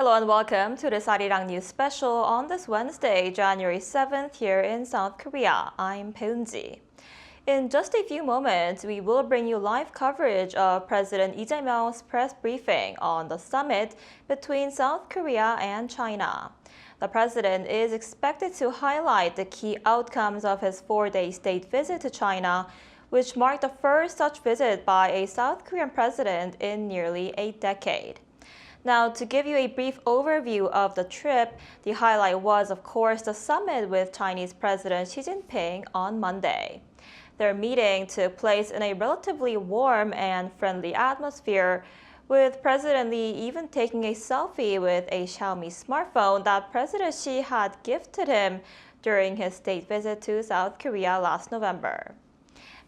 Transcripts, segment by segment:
Hello and welcome to the Sarirang News Special on this Wednesday, January 7th here in South Korea. I'm Peunji. In just a few moments, we will bring you live coverage of President Lee Jae-myung's press briefing on the summit between South Korea and China. The president is expected to highlight the key outcomes of his four-day state visit to China, which marked the first such visit by a South Korean president in nearly a decade. Now, to give you a brief overview of the trip, the highlight was, of course, the summit with Chinese President Xi Jinping on Monday. Their meeting took place in a relatively warm and friendly atmosphere, with President Lee even taking a selfie with a Xiaomi smartphone that President Xi had gifted him during his state visit to South Korea last November.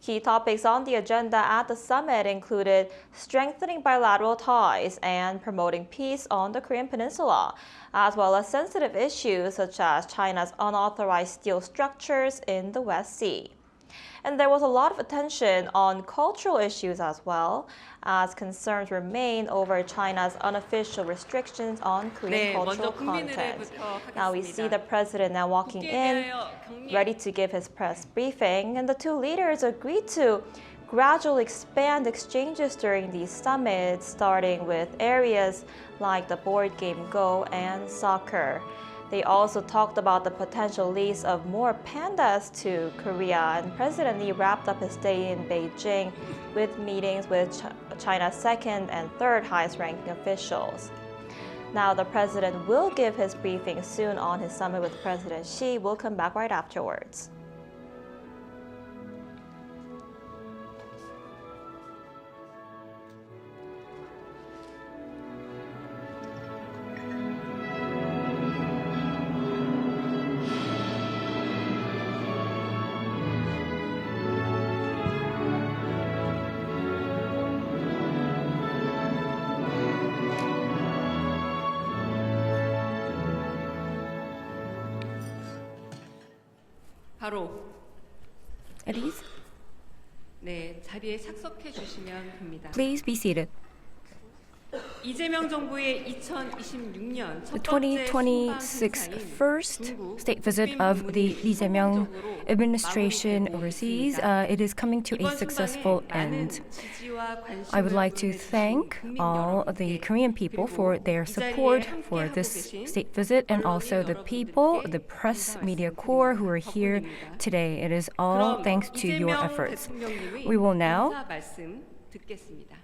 Key topics on the agenda at the summit included strengthening bilateral ties and promoting peace on the Korean Peninsula, as well as sensitive issues such as China's unauthorized steel structures in the West Sea. And there was a lot of attention on cultural issues as well, as concerns remain over China's unofficial restrictions on Korean cultural content. Now we see the president now walking in, ready to give his press briefing, and the two leaders agreed to gradually expand exchanges during these summits, starting with areas like the board game Go and soccer. They also talked about the potential lease of more pandas to Korea, and President Lee wrapped up his stay in Beijing with meetings with China's second and third highest-ranking officials. Now, the president will give his briefing soon on his summit with President Xi. We'll come back right afterwards. 바로 At ease. 네, 자리에 착석해 주시면 됩니다. Please be seated. 이재명 정부의 2026년 The 첫 번째 2026 first state visit of the Lee Jae-myung administration overseas, it is coming to a successful end. I would like to thank all the Korean people for their support for this state visit, and also the people, the press media corps who are here today. It is all thanks to your efforts. We will now 말씀 듣겠습니다.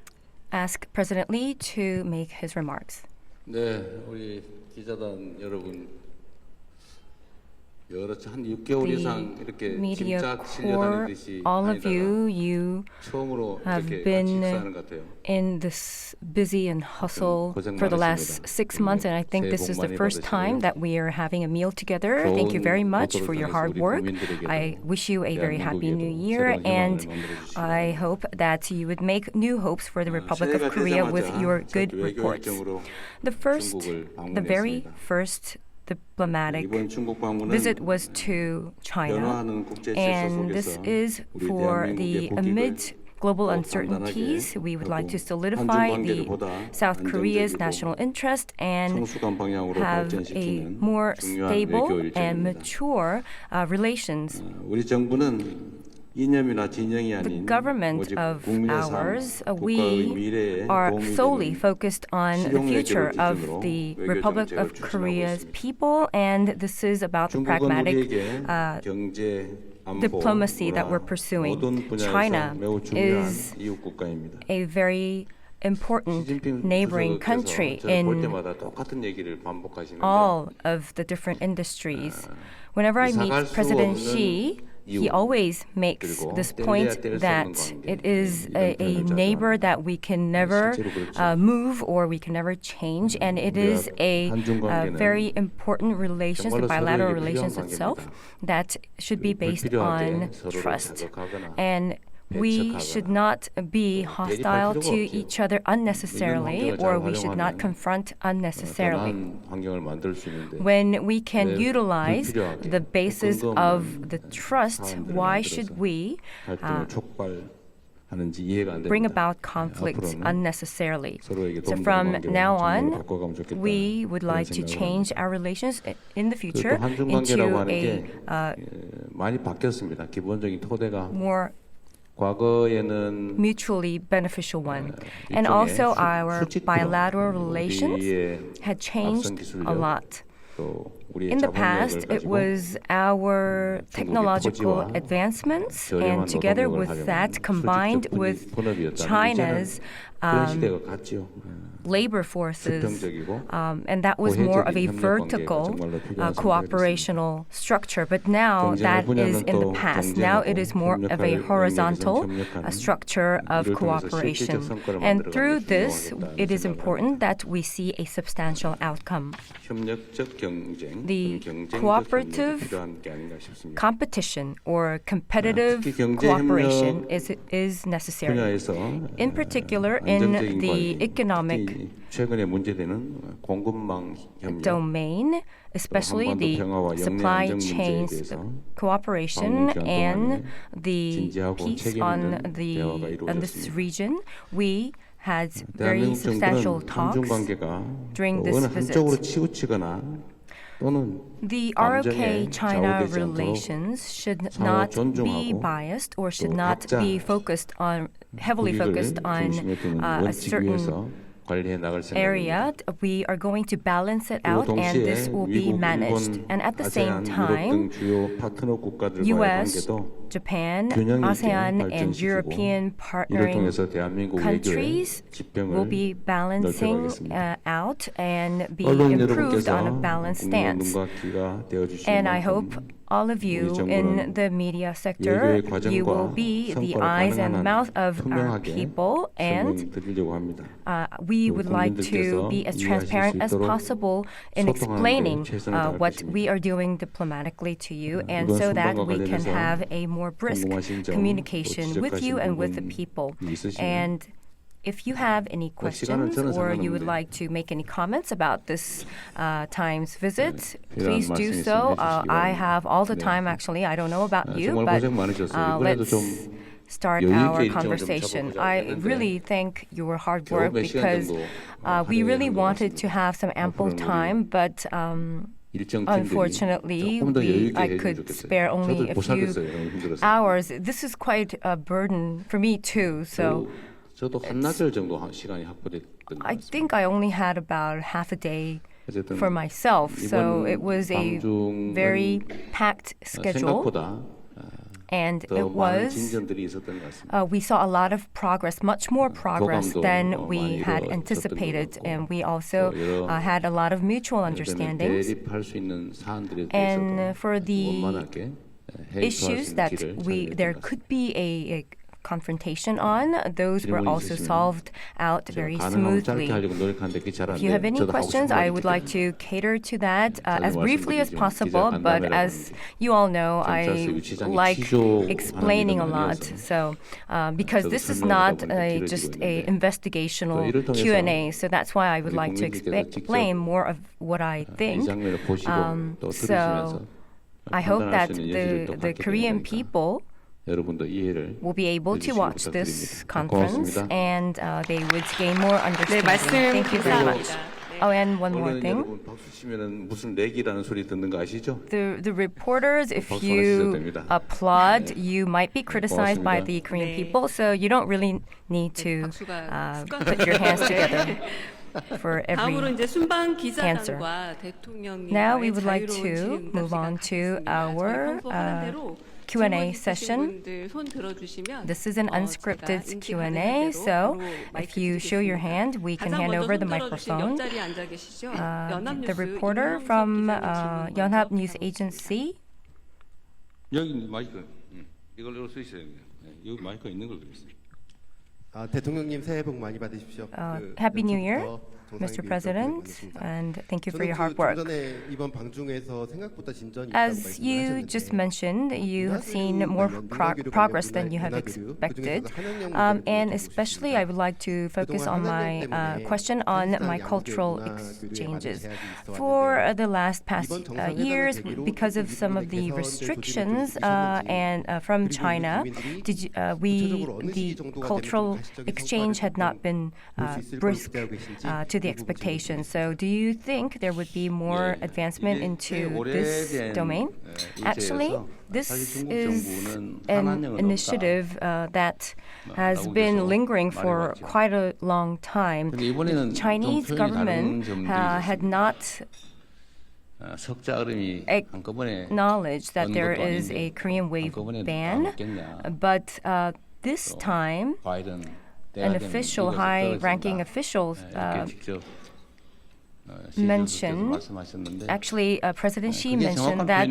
ask President Lee to make his remarks. 네, 우리 기자단 여러분, 여러 한 6개월 이상 이렇게 Media 짐작 corps, 실려다니듯이 all of 다니다가 you 처음으로 have 이렇게 같이 been 식사하는 것 같아요. in this busy and hustle 고생 for the last 많으십니다. 6 months, and I think 새해 this 복 is the 많이 first time 받으시고요. that we are having a meal together. Thank you very 좋은 much for 목표를 your 통해서 hard 우리 work. 국민들에게도 I wish you a very happy new 대한민국에도 year, 새로운 and 희망을 만들어주시고 I hope that you would make new hopes for the Republic of 새해가 Korea with 되자마자 your 첫 good 외교 reports. 일정으로 The very 방문했습니다. first diplomatic 이번 중국 방문은 visit was to China, 변화하는 국제 질서 and this 속에서 is 우리 for the 대한민국의 amid 국익을 global 더 uncertainties. We would like to 단단하게 solidify 한중 the 관계를 보다 South Korea's 안정적이고 national interest and 성숙한 방향으로 have a 발전시키는 more 중요한 stable 외교 and 일정입니다. mature relations. 우리 정부는 이념이나 진영이 The 아닌 government 오직 of 국민의 삶, ours, 국가의 we 미래에 are 도움이 solely 되는 focused on the 실용 future 외교를 of 기준으로 the 외교 Republic 정책을 of 추진하고 Korea's 있습니다. people, and this is about the 중국은 pragmatic 우리에게 경제, 안보, diplomacy that 문화, we're pursuing. 모든 분야에서 China 매우 중요한 is 이웃 국가입니다. a very important 시진핑 neighboring 주석께서 country 저를 볼 in 때마다 똑같은 얘기를 반복하시는데 all of the different industries. Whenever I meet 이사갈 수 President 없는 Xi, he 이웃, always makes 그리고 this 뗄래야 point 뗄 수 that 없는 관계, it is 이런 a 표현을 자주 neighbor 합니다. that we can never 실제로 그렇죠. move or we can never change, and it is a 한중 관계는 very important relations, the 정말로 bilateral 서로에게 relations 필요한 itself, 관계입니다. that should be based 불필요하게 on 서로를 trust. 자극하거나 And we should not be hostile to each other unnecessarily, or we should not confront unnecessarily. 편한 환경을 만들 수 있는데 When we can 왜 utilize 불필요하게 the basis 근거 없는 of the trust, 사안들을 why 만들어서 should we 갈등을 촉발하는 하는지 이해가 안 됩니다. bring about conflicts 앞으로는 unnecessarily. 서로에게 So 도움되는 from 관계로 now 정말로 on, 바꿔가면 좋겠다. we would 그런 like to 생각을 change 합니다. our relations in the 그리고 future 또 한중 관계라고 into 하는 a 게 많이 바뀌었습니다. 기본적인 토대가 more 과거에는 mutually beneficial one. And 일종의 also our 수직도, bilateral relations 우리의 had changed 앞선 기술력, a lot. 또 우리의 In the 자본력을 past, it 가지고 was our technological 토지와 advancements, 저렴한 and together 노동력을 with that, 활용한 combined 수직적 with 분업이었다면 China's 이제는 그런 시대가 갔죠. labor forces, 수평적이고 and that was more of a 고해적인 협력 vertical 관계가 정말로 필요한 cooperational structure. But now 경쟁을 that 분야는 is in the 또 past. Now it is more of a 협력할 horizontal 영역에서는 협력하는, structure of 이를 통해서 cooperation. 실질적 성과를 And 만들어가는 through 게 this, 중요하겠다는 it is 생각을 important that we see a substantial outcome. 협력적 경쟁, The 경쟁적 cooperative 협력이 필요한 게 아닌가 싶습니다. Competition or competitive 특히 경제 cooperation 협력 is necessary. 분야에서 In particular, in 안정적인 the 관리, economic 특히 최근에 문제되는 공급망 협력, domain, especially 한반도 the 평화와 영내 supply 안정 문제에 chains 대해서 cooperation 방문 기간 and 동안에 the 진지하고 peace 책임 on 있는 대화가 this 이루어졌습니다. region. We had very 대한민국 substantial 정부는 talks. 한중 관계가 during this 어느 visit. 한쪽으로 치우치거나 또는 The 감정에 ROK-China 좌우되지 않도록 relations should 서로 not be 존중하고 biased or should 또 not 각자 be focused on heavily 국익을 focused on 중심에 두는 a 원칙 certain 위에서 관리해 나갈 area. 생각입니다. We are going to balance it 그리고 out, and 동시에 this will be 미국, managed. 일본, And at the same 아세안, 유럽 time, 등 주요 파트너 국가들과의 U.S., 관계도 Japan, 균형 있게 ASEAN, and 발전시키고 European 이를 partnering 통해서 대한민국 외교의 countries will be 지평을 balancing 넓혀가겠습니다. out and be 언론 improved on a 여러분께서 balanced 국민의 stance. 눈과 귀가 되어주시는 And I hope 만큼 all of you 우리 in 정부는 the media sector, 외교의 you will 과정과 be the 성과를 eyes and 가능한 mouth 한 of our 투명하게 people, and 설명드리려고 합니다. we 그리고 would like to 국민들께서 be as 이해하실 transparent 수 as 있도록 possible in 소통하는 데 explaining 최선을 다할 what 것입니다. we are doing diplomatically to you, and 이번 so that 순방과 we can 관련해서 have a more brisk 궁금하신 점, communication 또 with you 지적하신 and with the 부분이 people. 있으시면 And if you have any 시간은 questions 저는 or you would 상관없는데 like to make any comments about this time's visit, 필요한 please do 말씀 so. 있으면 해주시기 I 바랍니다. have all the 네. time, actually. I don't know about you, 정말 but 고생 많으셨어요. 이번에도 let's 좀 start 여유 our 있게 일정을 좀 conversation. 잡아보자고 I 했는데 really thank your hard 겨우 work 몇 시간 because 정도 we really 할애한 것 wanted to 같습니다. have some ample 앞으로는 우리 time, but 일정 팀들이 unfortunately, 조금 더 여유 있게 I 해주면 could 좋겠어요. spare only 저도 a 못 few 살겠어요. 너무 힘들어서. hours. This is quite a burden for me too. So 저도 한나절 정도 시간이 확보됐던 것 I 같습니다. think I only had about half a day 어쨌든 for myself. So 이번 it was a 방중은 very packed schedule, 생각보다 and 더 it 많은 was. 진전들이 있었던 것 같습니다. We saw a lot of progress, much more progress 교감도 than we 많이 had 이루어졌던 anticipated, 것 같고, and we also 또 여러 had a lot of mutual understandings. 대립할 수 있는 사안들에 And 대해서도 for the 원만하게 회의할 수 Issues 있는 that 길을 there 찾아냈던 것 could be a confrontation on, those were 질문이 also 있으시면 solved out very 가능하면 짧게 smoothly. 하려고 노력하는데 그게 잘 안 If 돼요. you have any 저도 하고 questions, 싶은 I 말이 would 있기 like 때문에. to cater to that as 자주 briefly as 말씀드리지만 possible, 기자 but 간담회라고 as 하는 게 you all know, 경찰서 I 유치장이 like 취조하는 explaining a 일은 lot. 아니어서 So, because 저도 this is 설명하다 not 보니까 just 길어지고 a 있는데 investigational 또 이를 통해서 Q&A, so that's why I would 우리 like to 국민들께서 직접 explain more of what I 이 think. 장면을 보시고 또 so 들으시면서 I hope 판단할 that 수 있는 여지를 또 the 갖게 Korean 되니까 people 여러분도 이해를 will be able to 해주시기 watch this 부탁드립니다. conference, 고맙습니다. and they would gain more 네, understanding. 말씀 Thank you very much. 감사합니다. 네. Oh, and one more 언론인 thing. 여러분 박수 치면은 무슨 렉이라는 소리 듣는 거 아시죠? The reporters, if 박수 you 하셔도 됩니다. applaud, you might be criticized by 고맙습니다. the Korean 네. people, so you don't really need to 박수가 put your hands together for 다음으로 every. 이제 순방 answer. 기자단과 대통령님과의 Now we would like 자유로운 to 질의 move 응답 on 시간 to 갖겠습니다. our 저희 평소 하는 대로 Q&A 질문 있으신 session. 분들 손 들어주시면 This is an 제가 unscripted 인지 Q&A, 가능한 so 대로 if you show your 드리겠습니다. hand, we can 가장 hand 먼저 over the 손 들어주신 microphone. 옆자리에 앉아 계시죠? The 연합뉴스 reporter 임명석 from 기자님 질문 Yonhap 먼저 News Agency. 여기 마이크 이걸 열어 쓰셔야 돼요. 여기 마이크 있는 걸 그랬어요. 대통령님 새해 복 많이 받으십시오. Happy New Year. 연초부터 Mr. President, and thank you for your hard work. As you just mentioned, you have seen more progress than you have expected. And especially, I would like to focus on my question on my cultural exchanges. For the last past years, because of some of the restrictions and from China, the cultural exchange had not been brisk to the expectations. So do you think there would be more advancement into this domain? Actually, this is an initiative that has been lingering for quite a long time. The Chinese government had not acknowledged that there is a Korean wave ban, but this time an official, high-ranking official mentioned, actually President Xi mentioned that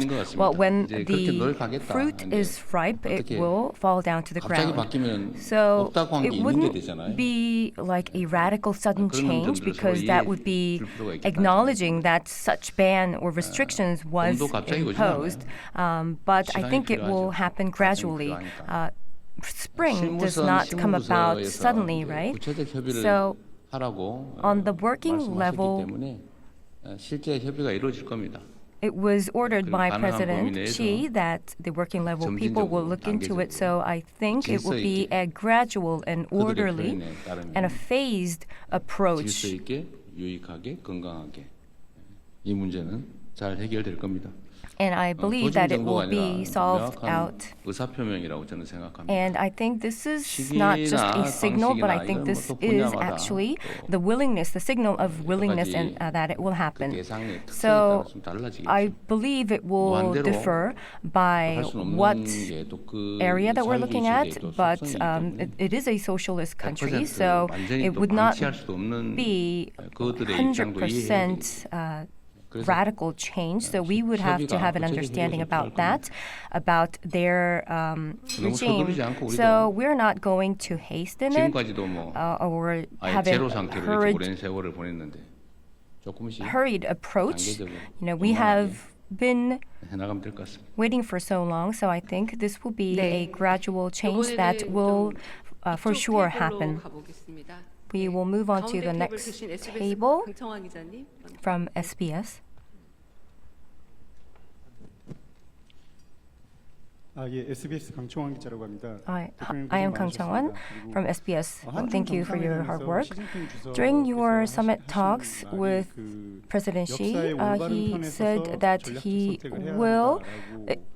when the fruit is ripe, it will fall down to the ground. So it wouldn't be like a radical sudden change because that would be acknowledging that such ban or restrictions was imposed. But I think it will happen gradually. Spring does not come about suddenly, right? So on the working level, it was ordered by President Xi that the working level people will look into it. So I think it will be a gradual and orderly and a phased approach. And I believe that it will be solved out. And I think this is not just a signal, but I think this is actually the willingness, the signal of willingness and that it will happen. So I believe it will differ by what area that we're looking at, but it is a socialist country, so it would not be 100% radical change. So we would have to have an understanding about that, about their regime. So we're not going to hasten it or have a hurried approach. We have been waiting for so long, so I think this will be a gradual change that will for sure happen. We will move on to the next table from SBS. SBS 강청원 기자라고 합니다. I am Kang Chang-won from SBS. Thank you for your hard work. During your summit talks with President Xi, he said that he will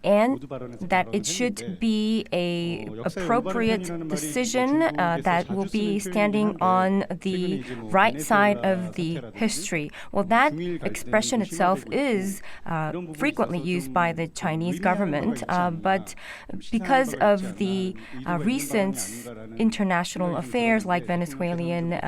and that it should be a appropriate decision that will be standing on the right side of the history. Well, that expression itself is frequently used by the Chinese government, but because of the recent international affairs like Venezuelan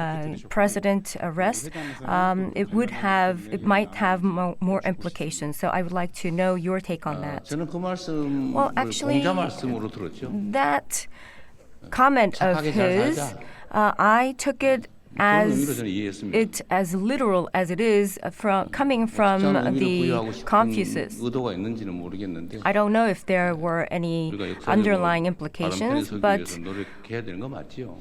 president arrest, it might have more implications. So I would like to know your take on that. Well, actually, that comment of his, I took it as literal as it is coming from the Confucius. I don't know if there were any underlying implications, but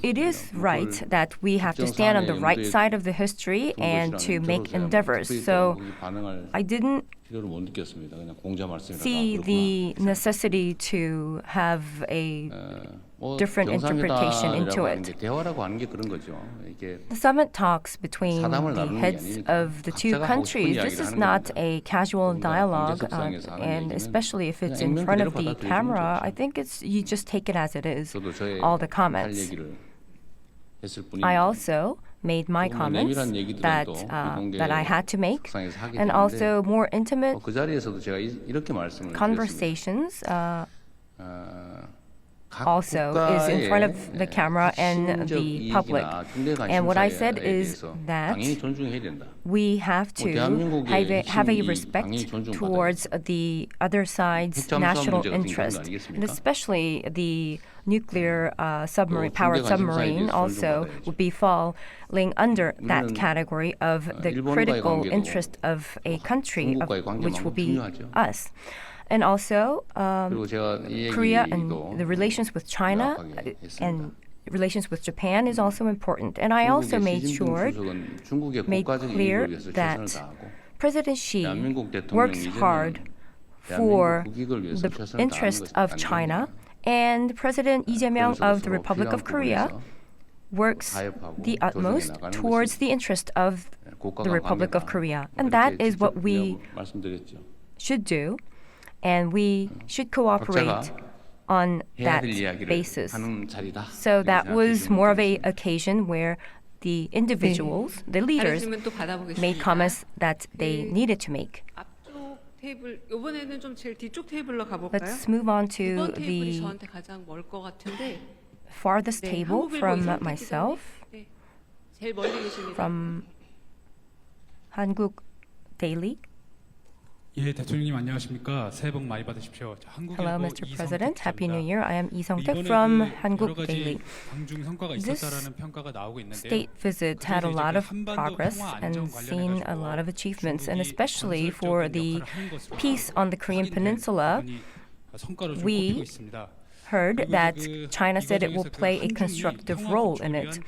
it is right that we have to stand on the right side of the history and to make endeavors. So I didn't see the necessity to have a different interpretation into it. The summit talks between the heads of the two countries, this is not a casual dialogue, and especially if it's in front of the camera, I think you just take it as it is, all the comments. I also made my comments that I had to make, and also more intimate conversations also is in front of the camera and the public. And what I said is that we have to have a respect towards the other side's national interest, and especially the nuclear submarine, powered submarine also would be falling under that category of the critical interest of a country, which will be us. And also, Korea and the relations with China and relations with Japan is also important. And I also made clear that President Xi works hard for the interest of China, and President Lee Jae-myung of the Republic of Korea works the utmost towards the interest of the Republic of Korea. And that is what we should do. And we should cooperate on that basis. So that was more of an occasion where the individuals, the leaders, made comments that they needed to make. 앞쪽 테이블 이번에는 좀 제일 뒤쪽 테이블로 가볼까요? Let's move on to 이번 테이블이 the 저한테 가장 멀 것 같은데. farthest 네, table 한국일보 from 이상택 myself, 기자님. 네, 제일 멀리 계십니다. from Hanguk Daily. 예, 대통령님 안녕하십니까? 새해 복 많이 받으십시오. Hello, Mr. President. Happy New Year. I am Lee Sung-taek from Hanguk Daily. This state visit had a lot of progress and seen a lot of achievements, and especially for the peace on the Korean Peninsula, we heard that China said it will play a constructive role in it.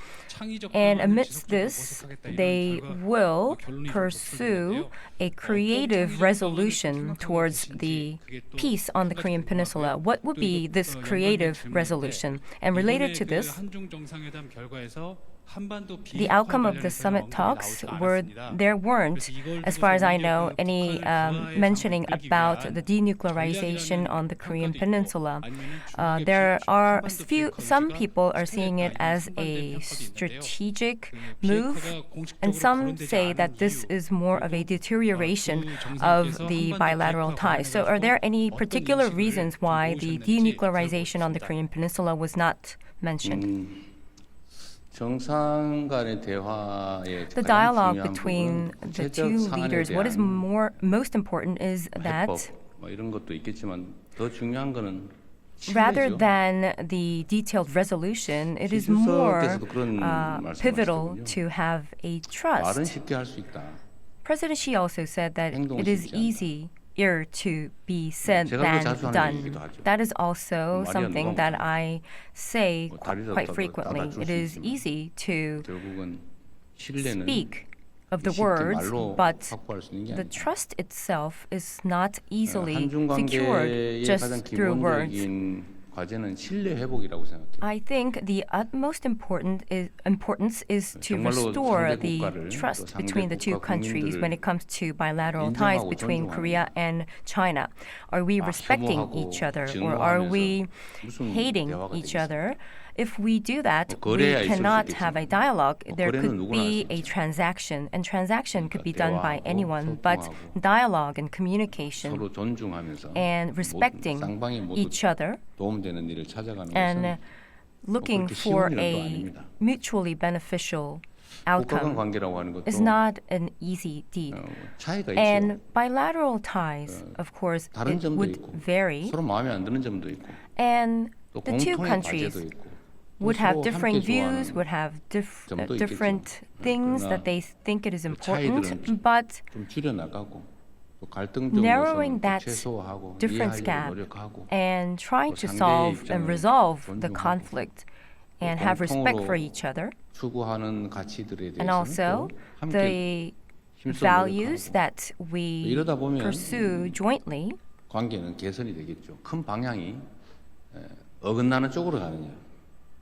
And amidst this, they will pursue a creative resolution towards the peace on the Korean Peninsula. What would be this creative resolution? And related to this, the outcome of the summit talks there weren't, as far as I know, any mentioning about the denuclearization on the Korean Peninsula. There are some people are seeing it as a strategic move, and some say that this is more of a deterioration of the bilateral ties. So are there any particular reasons why the denuclearization on the Korean Peninsula was not mentioned? The dialogue between the two leaders, what is most important is that rather than the detailed resolution, it is more pivotal to have a trust. President Xi also said that it is easier to be said than done. That is also something that I say quite frequently. It is easy to speak of the words, but the trust itself is not easily secured just through words. I think the utmost importance is to restore the trust between the two countries when it comes to bilateral ties between Korea and China. Are we respecting each other, or are we hating each other? If we do that, we cannot have a dialogue. There could be a transaction, and transaction could be done by anyone, but dialogue and communication and respecting each other and looking for a mutually beneficial outcome is not an easy deed. And bilateral ties, of course, it would vary. And the two countries would have differing views, would have different things that they think it is important, but narrowing that difference gap and trying to solve and resolve the conflict and have respect for each other, and also the values that we pursue jointly, 관계는 개선이 되겠죠. 큰 방향이 어긋나는 쪽으로 가느냐,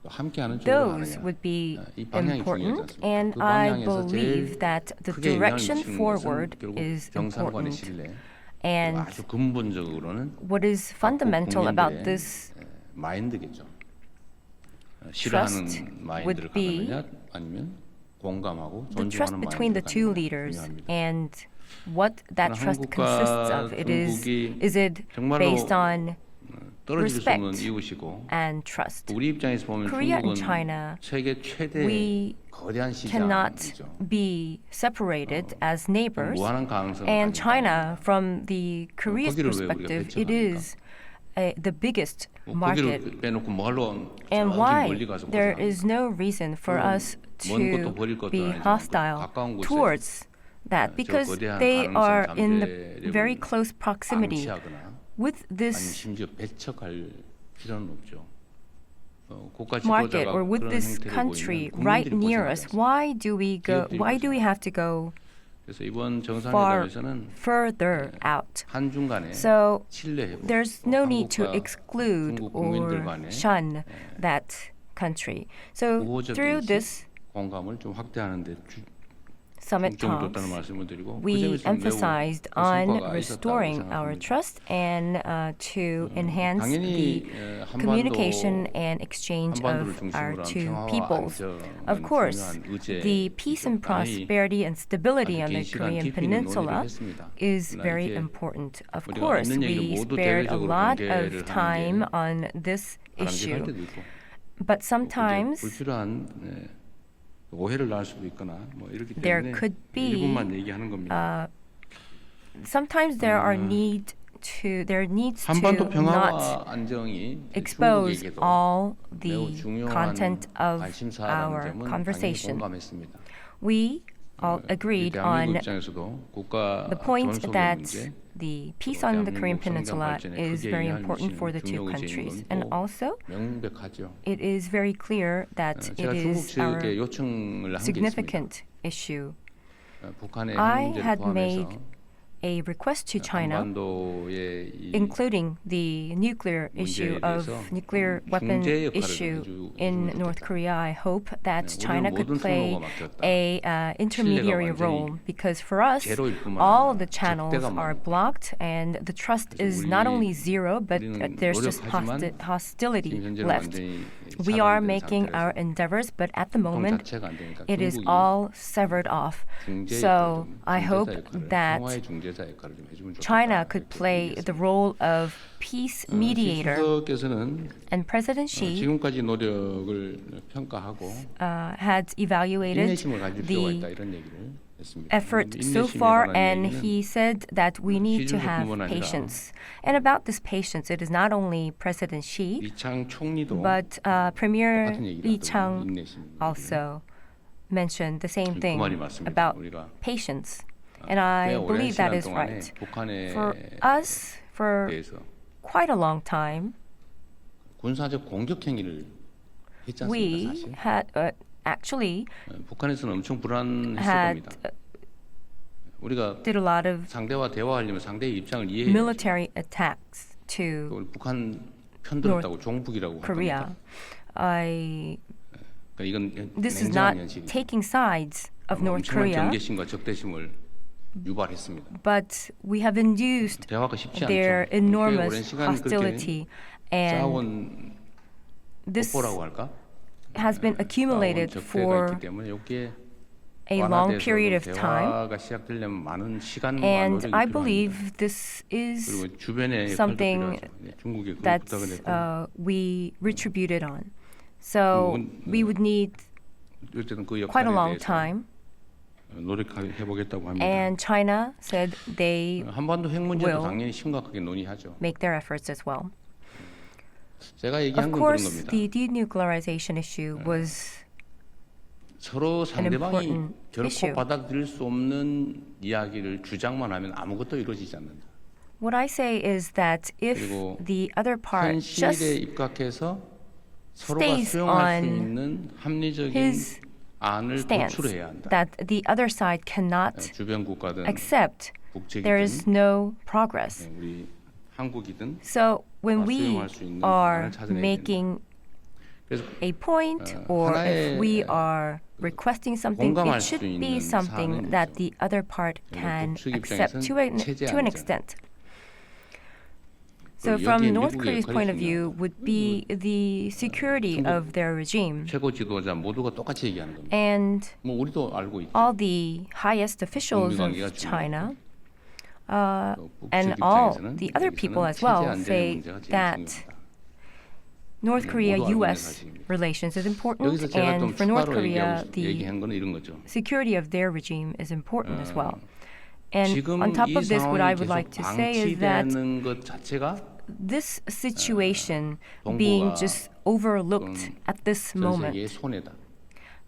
또 함께하는 쪽으로 those 가느냐. would be 이 방향이 important, 중요하지 않습니까? and 그 I 방향에서 believe 제일 that the 크게 영향을 direction 미치는 forward 것은 결국 is 경상관의 important. 신뢰. And 아주 근본적으로는 what is fundamental about this 마인드겠죠. trust 싫어하는 마인드를 would be 가느냐, 아니면 공감하고 the trust 존중하는 between the two 마인드를 leaders, 중요합니다. and what that trust 한국과 consists of. Is it 정말로 based on 떨어질 수 없는 respect 이웃이고 and trust. 우리 입장에서 보면 Korea and 중국은 China, 세계 최대 we 거대한 cannot 시장이죠. be separated as neighbors. 무한한 가능성을 And 가진 China, from the Korea's 거기를 왜 우리가 perspective, 배척합니까? it is the biggest 뭐 market. 거기를 빼놓고 뭐하러 And 저기 why 멀리 가서 there 고생합니까? is no reason for us 먼 것도 to 버릴 것도 be 아니지만 hostile 가까운 곳에 towards that, because 거대한 they 가능성 are in the 잠재력을 very close proximity. 방치하거나 With 아니 this 심지어 배척할 필요는 없죠. 국가 market 지도자가 or with 그런 this 행태를 country 보이면 right 국민들이 near 고생하지 us, 않습니까? why do we go? 기업들이 Why do we have to go 그래서 이번 far 정상회담에서는 further out? 한중 간에 So 신뢰 회복, there's 또 no need to 한국과 exclude 중국 국민들 or 간에 shun that country. So through 우호적인 this 공감을 좀 확대하는 데 summit 중점을 talks, 뒀다는 말씀을 드리고 그 we 점에서 매우 emphasized 큰 on 성과가 restoring 있었다고 our 생각합니다. trust and to enhance the 당연히 communication and exchange 한반도를 of our 중심으로 한 two 평화와 peoples. 안정은 Of course, 중요한 의제, the peace and prosperity and stability 아주 on the 긴 시간 Korean 깊이 있는 논의를 Peninsula 했습니다. is 그러나 very 이게 important. Of 우리가 course, 있는 얘기를 we 모두 spared a 대외적으로 lot 공개를 of 하는 time 게 on this 바람직할 issue. 때도 있고 But 또 sometimes 불필요한 오해를 낳을 수도 있거나 뭐 이렇기 there 때문에 could be, 일부만 얘기하는 겁니다. sometimes there needs to 한반도 not 평화와 안정이 expose 중국에게도 all 매우 the 중요한 content of 관심사라는 our 점은 당연히 conversation. 공감했습니다. We all agreed 대한민국 on 입장에서도 국가 the point 존속의 that 문제, the peace 또 on the Korean 대한민국 성장 Peninsula 발전에 is 크게 very 영향을 important for the 미치는 two 중요 countries. 의제인 And 건 also, 명백하죠. it is very clear that it 제가 중국 is our 측에 요청을 한 게 있습니다. significant issue. 북한의 I 핵 문제를 had 포함해서 made a request to China, 한반도의 이 including the nuclear issue 문제에 of 대해서 nuclear weapon 중재 역할을 issue 해주면 in 좋겠다. North Korea. I hope that 우리는 China 모든 could play 통로가 막혔다. a intermediary 신뢰가 role, because for us, 제로일 뿐만 all 아니라 the channels 적대가 are 많고. blocked and the trust 그래서 is not 우리- only zero, but 우리는 there's just 노력하지만 hostility 지금 현재는 left. 완전히 We are 차단된 making our 상태라서 endeavors, but at the 소통 moment, 자체가 안 되니까 it is 중국이 all severed off. 중재 So 역할을, I hope 중재자 역할을, that 평화의 중재자 역할을 좀 해주면 좋겠다. China could 이렇게 play the 얘기했습니다. role of peace mediator. 수석께서는 And President Xi 지금까지 노력을 평가하고 had evaluated 인내심을 가질 필요가 있다 the 이런 얘기를 했습니다. effort so 인내심에 far, 관한 and 얘기는 he said that we need to have 시준적뿐만 아니라 patience. And about this patience, it is not only President Xi, 리창 총리도 but Premier 똑같은 얘기를 Lee 하더군요. Chang 인내심. also mentioned the same 그 thing 말이 맞습니다. about 우리가 patience. And I 꽤 오랜 believe that 시간 is 동안에 right. 북한에 For us, for 대해서 quite a long time, 군사적 공격 행위를 했지 않습니까? we 사실 had actually 북한에서는 엄청 불안했을 had 겁니다. 우리가 did a lot of 상대와 대화하려면 상대의 입장을 이해해야죠. military attacks to 그걸 북한 편들었다고 종북이라고 할 Korea. 겁니까? 그러니까 이건 This is 냉정한 not 현실이죠. taking sides of North 엄청난 Korea, 경계심과 적대심을 유발했습니다. but we have induced 대화가 쉽지 their 않죠. 꽤 오랜 enormous 시간 그렇게 hostility, and 쌓아온 this 뽀뽀라고 할까? has been accumulated 쌓아온 적대가 for 있기 때문에 여기에 a long period of 완화돼서 time. 대화가 시작되려면 많은 시간과 And 노력이 I 필요합니다. believe this is 그리고 주변의 역할도 something 필요하죠. 네, 중국에 그걸 that 부탁을 했고 we retributed on. So we would need 어쨌든 그 quite 역할에 a long 대해서 time. 노력해 보겠다고 합니다. And China said they 한반도 핵 문제도 will 당연히 심각하게 논의하죠. make their efforts as well. 제가 얘기한 Of 건 그런 course, 겁니다. the denuclearization issue was 서로 상대방이 important 결코 issue. 받아들일 수 없는 이야기를 주장만 하면 아무것도 이루어지지 않는다. what I say is that if 그리고 the other part 현실에 just 입각해서 서로가 stays 수용할 수 on 있는 합리적인 his 안을 stance 도출해야 한다. that the other side cannot 주변 국가든 accept, there is 북측이든 no progress. 우리 한국이든 So when we 수용할 수 있는 are 안을 찾아내야 making 그래서 a point, or if we are requesting something, 공감할 it should 수 be 있는 something that 사안은 the other part can 북측 accept 입장에선 to an 체제안이잖아요. extent. So 여기에 from North 미국의 Korea's point of 역할이 view would be the security of their regime. 최고 지도자 모두가 똑같이 얘기하는 겁니다. And 뭐 우리도 알고 있죠. all the highest officials of 관계가 China 또 북측 and all 입장에서는 the other people 여기서는 as well 체제 안정의 say 문제가 제일 that 중요하다. North 모두 Korea 알고 있는 U.S. 사실입니다. relations is important, 여기서 제가 좀 and for North 추가로 Korea, the 얘기한 거는 이런 거죠. security of their regime is important as well. And 지금 on top 이 of this, what I 상황이 would like 계속 to say is that 방치되는 것 자체가 this situation 동북아 being just overlooked 또는 at this 전 moment, 세계의 손해다.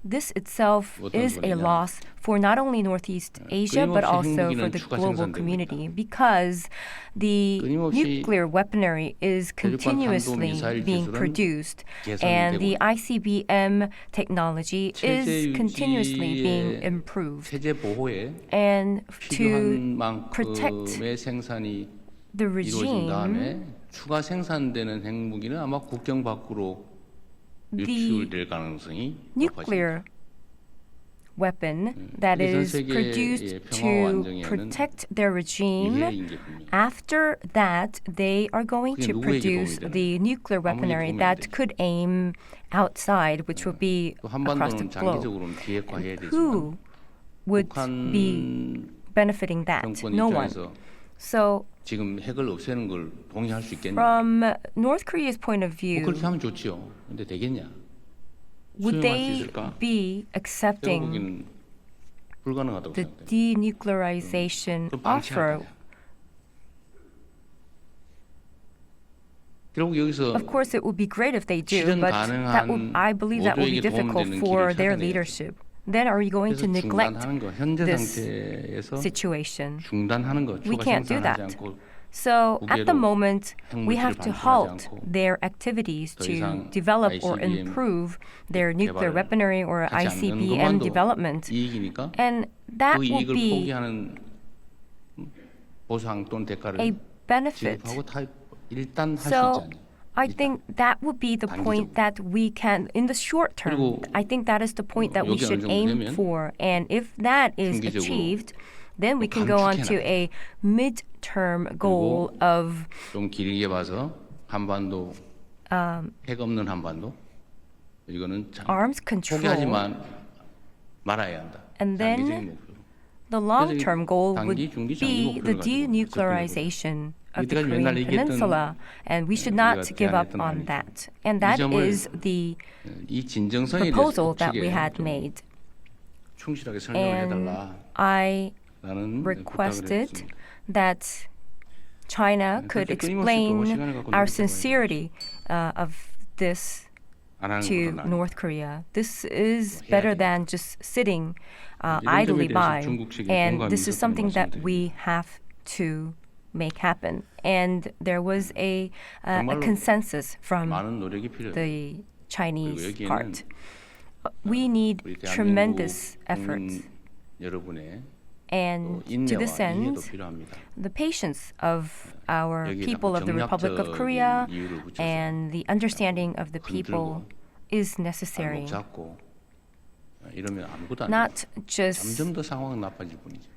this itself 어떤 is a 소리냐? loss for not only Northeast Asia but 끊임없이 also for 핵무기는 the 추가 global 생산되고 community because the 끊임없이 nuclear weaponry is 대륙간 continuously 탄도미사일 being 기술은 produced 개선되고 and the 있다. ICBM technology 체제 is continuously being 유지의 improved. 체제 보호에 And 필요한 to protect 만큼의 생산이 the 이루어진 다음에 regime, 추가 생산되는 핵무기는 아마 국경 밖으로 유출될 가능성이 높아집니다. nuclear weapon that 그게 전 is 세계의 produced 평화와 to 안정에는 protect their regime. 미래인 게 분명해요. After that, they are going 그게 to 누구에게 produce 도움이 되나요? the nuclear weaponry 아무에게 도움이 안 that 되죠. could aim outside, which would be 또 across the 한반도는 globe. 장기적으로는 비핵화해야 되지만 Who would be 북한 benefiting that? 정권 No one. 입장에서 So, 지금 핵을 없애는 걸 동의할 수 있겠냐? from North Korea's point of 뭐 view, 그렇게 하면 좋지요. 근데 되겠냐? would 수용할 수 they 있을까? be 제가 accepting 보기에는 불가능하다고 the 생각돼요. denuclearization 그럼 offer? 방치할 거냐? 결국 여기서 Of course, it would be great if they do, 실현 but that would, 가능한 I believe that would be 모두에게 difficult 도움되는 for 길을 their 찾아내야죠. leadership. Then are we going to 그래서 neglect 중단하는 거, 현재 this 상태에서 situation? 중단하는 거, We 추가 can't do 생산하지 that. 않고 So at the 무기에도 moment, we have to 핵물질을 halt 반출하지 않고 their activities 더 to 이상 develop or ICBM improve their nuclear 개발을 weaponry or 하지 않는 ICBM 것만도 development. 이익이니까 And that 그 will 이익을 be 포기하는 보상 또는 대가를 a benefit. 지급하고 다 일단 할 수 So 있지 않냐? I think that would be the point that we can, in the short term, 그리고 I think that is the point that we 여기 should 어느 정도 aim 되면 for. And if that is 중기적으로 achieved, then we can go on to a mid-term goal of 좀 길게 봐서 한반도 핵 없는 한반도 이거는 참 arms control. 포기하지만 말아야 한다. And then 장기적인 목표. The long-term goal would 단기, 중기, 장기 be the 목표를 가지고 denuclearization of the 이때까지 맨날 Korean 얘기했던 Peninsula, and we should 우리가 not give up 제안했던 on 안이죠. that. And 이 that 점을 is the 이 진정성에 대해서 proposal that we 국측에 had 좀 made. 충실하게 설명을 And I 해달라라는 requested 부탁을 했습니다. that China could 그렇게 끊임없이 또 시간을 explain 갖고 our 노력해봐야 sincerity of this 안 하는 to 것도 나아요. North Korea. This is 해야 better 돼요. than just sitting 이런 점에 idly 대해서 by. 중국 측에 And 공감이 this is 있었던 something that 말씀드립니다. we have to make happen. And there was a 정말로 consensus from 많은 노력이 필요해요. the Chinese 그리고 여기에는 part. We need 우리 tremendous 대한민국 efforts. 국민 여러분의 And 또 to this 인내와 이해도 end, 필요합니다. the patience of our 여기에 people of the Republic of 정략적인 Korea 이유를 붙여서 and the understanding of the people 흔들고 is necessary. 발목 잡고 이러면 아무것도 안 돼요. Not just 점점 더 상황은 나빠질 뿐이죠.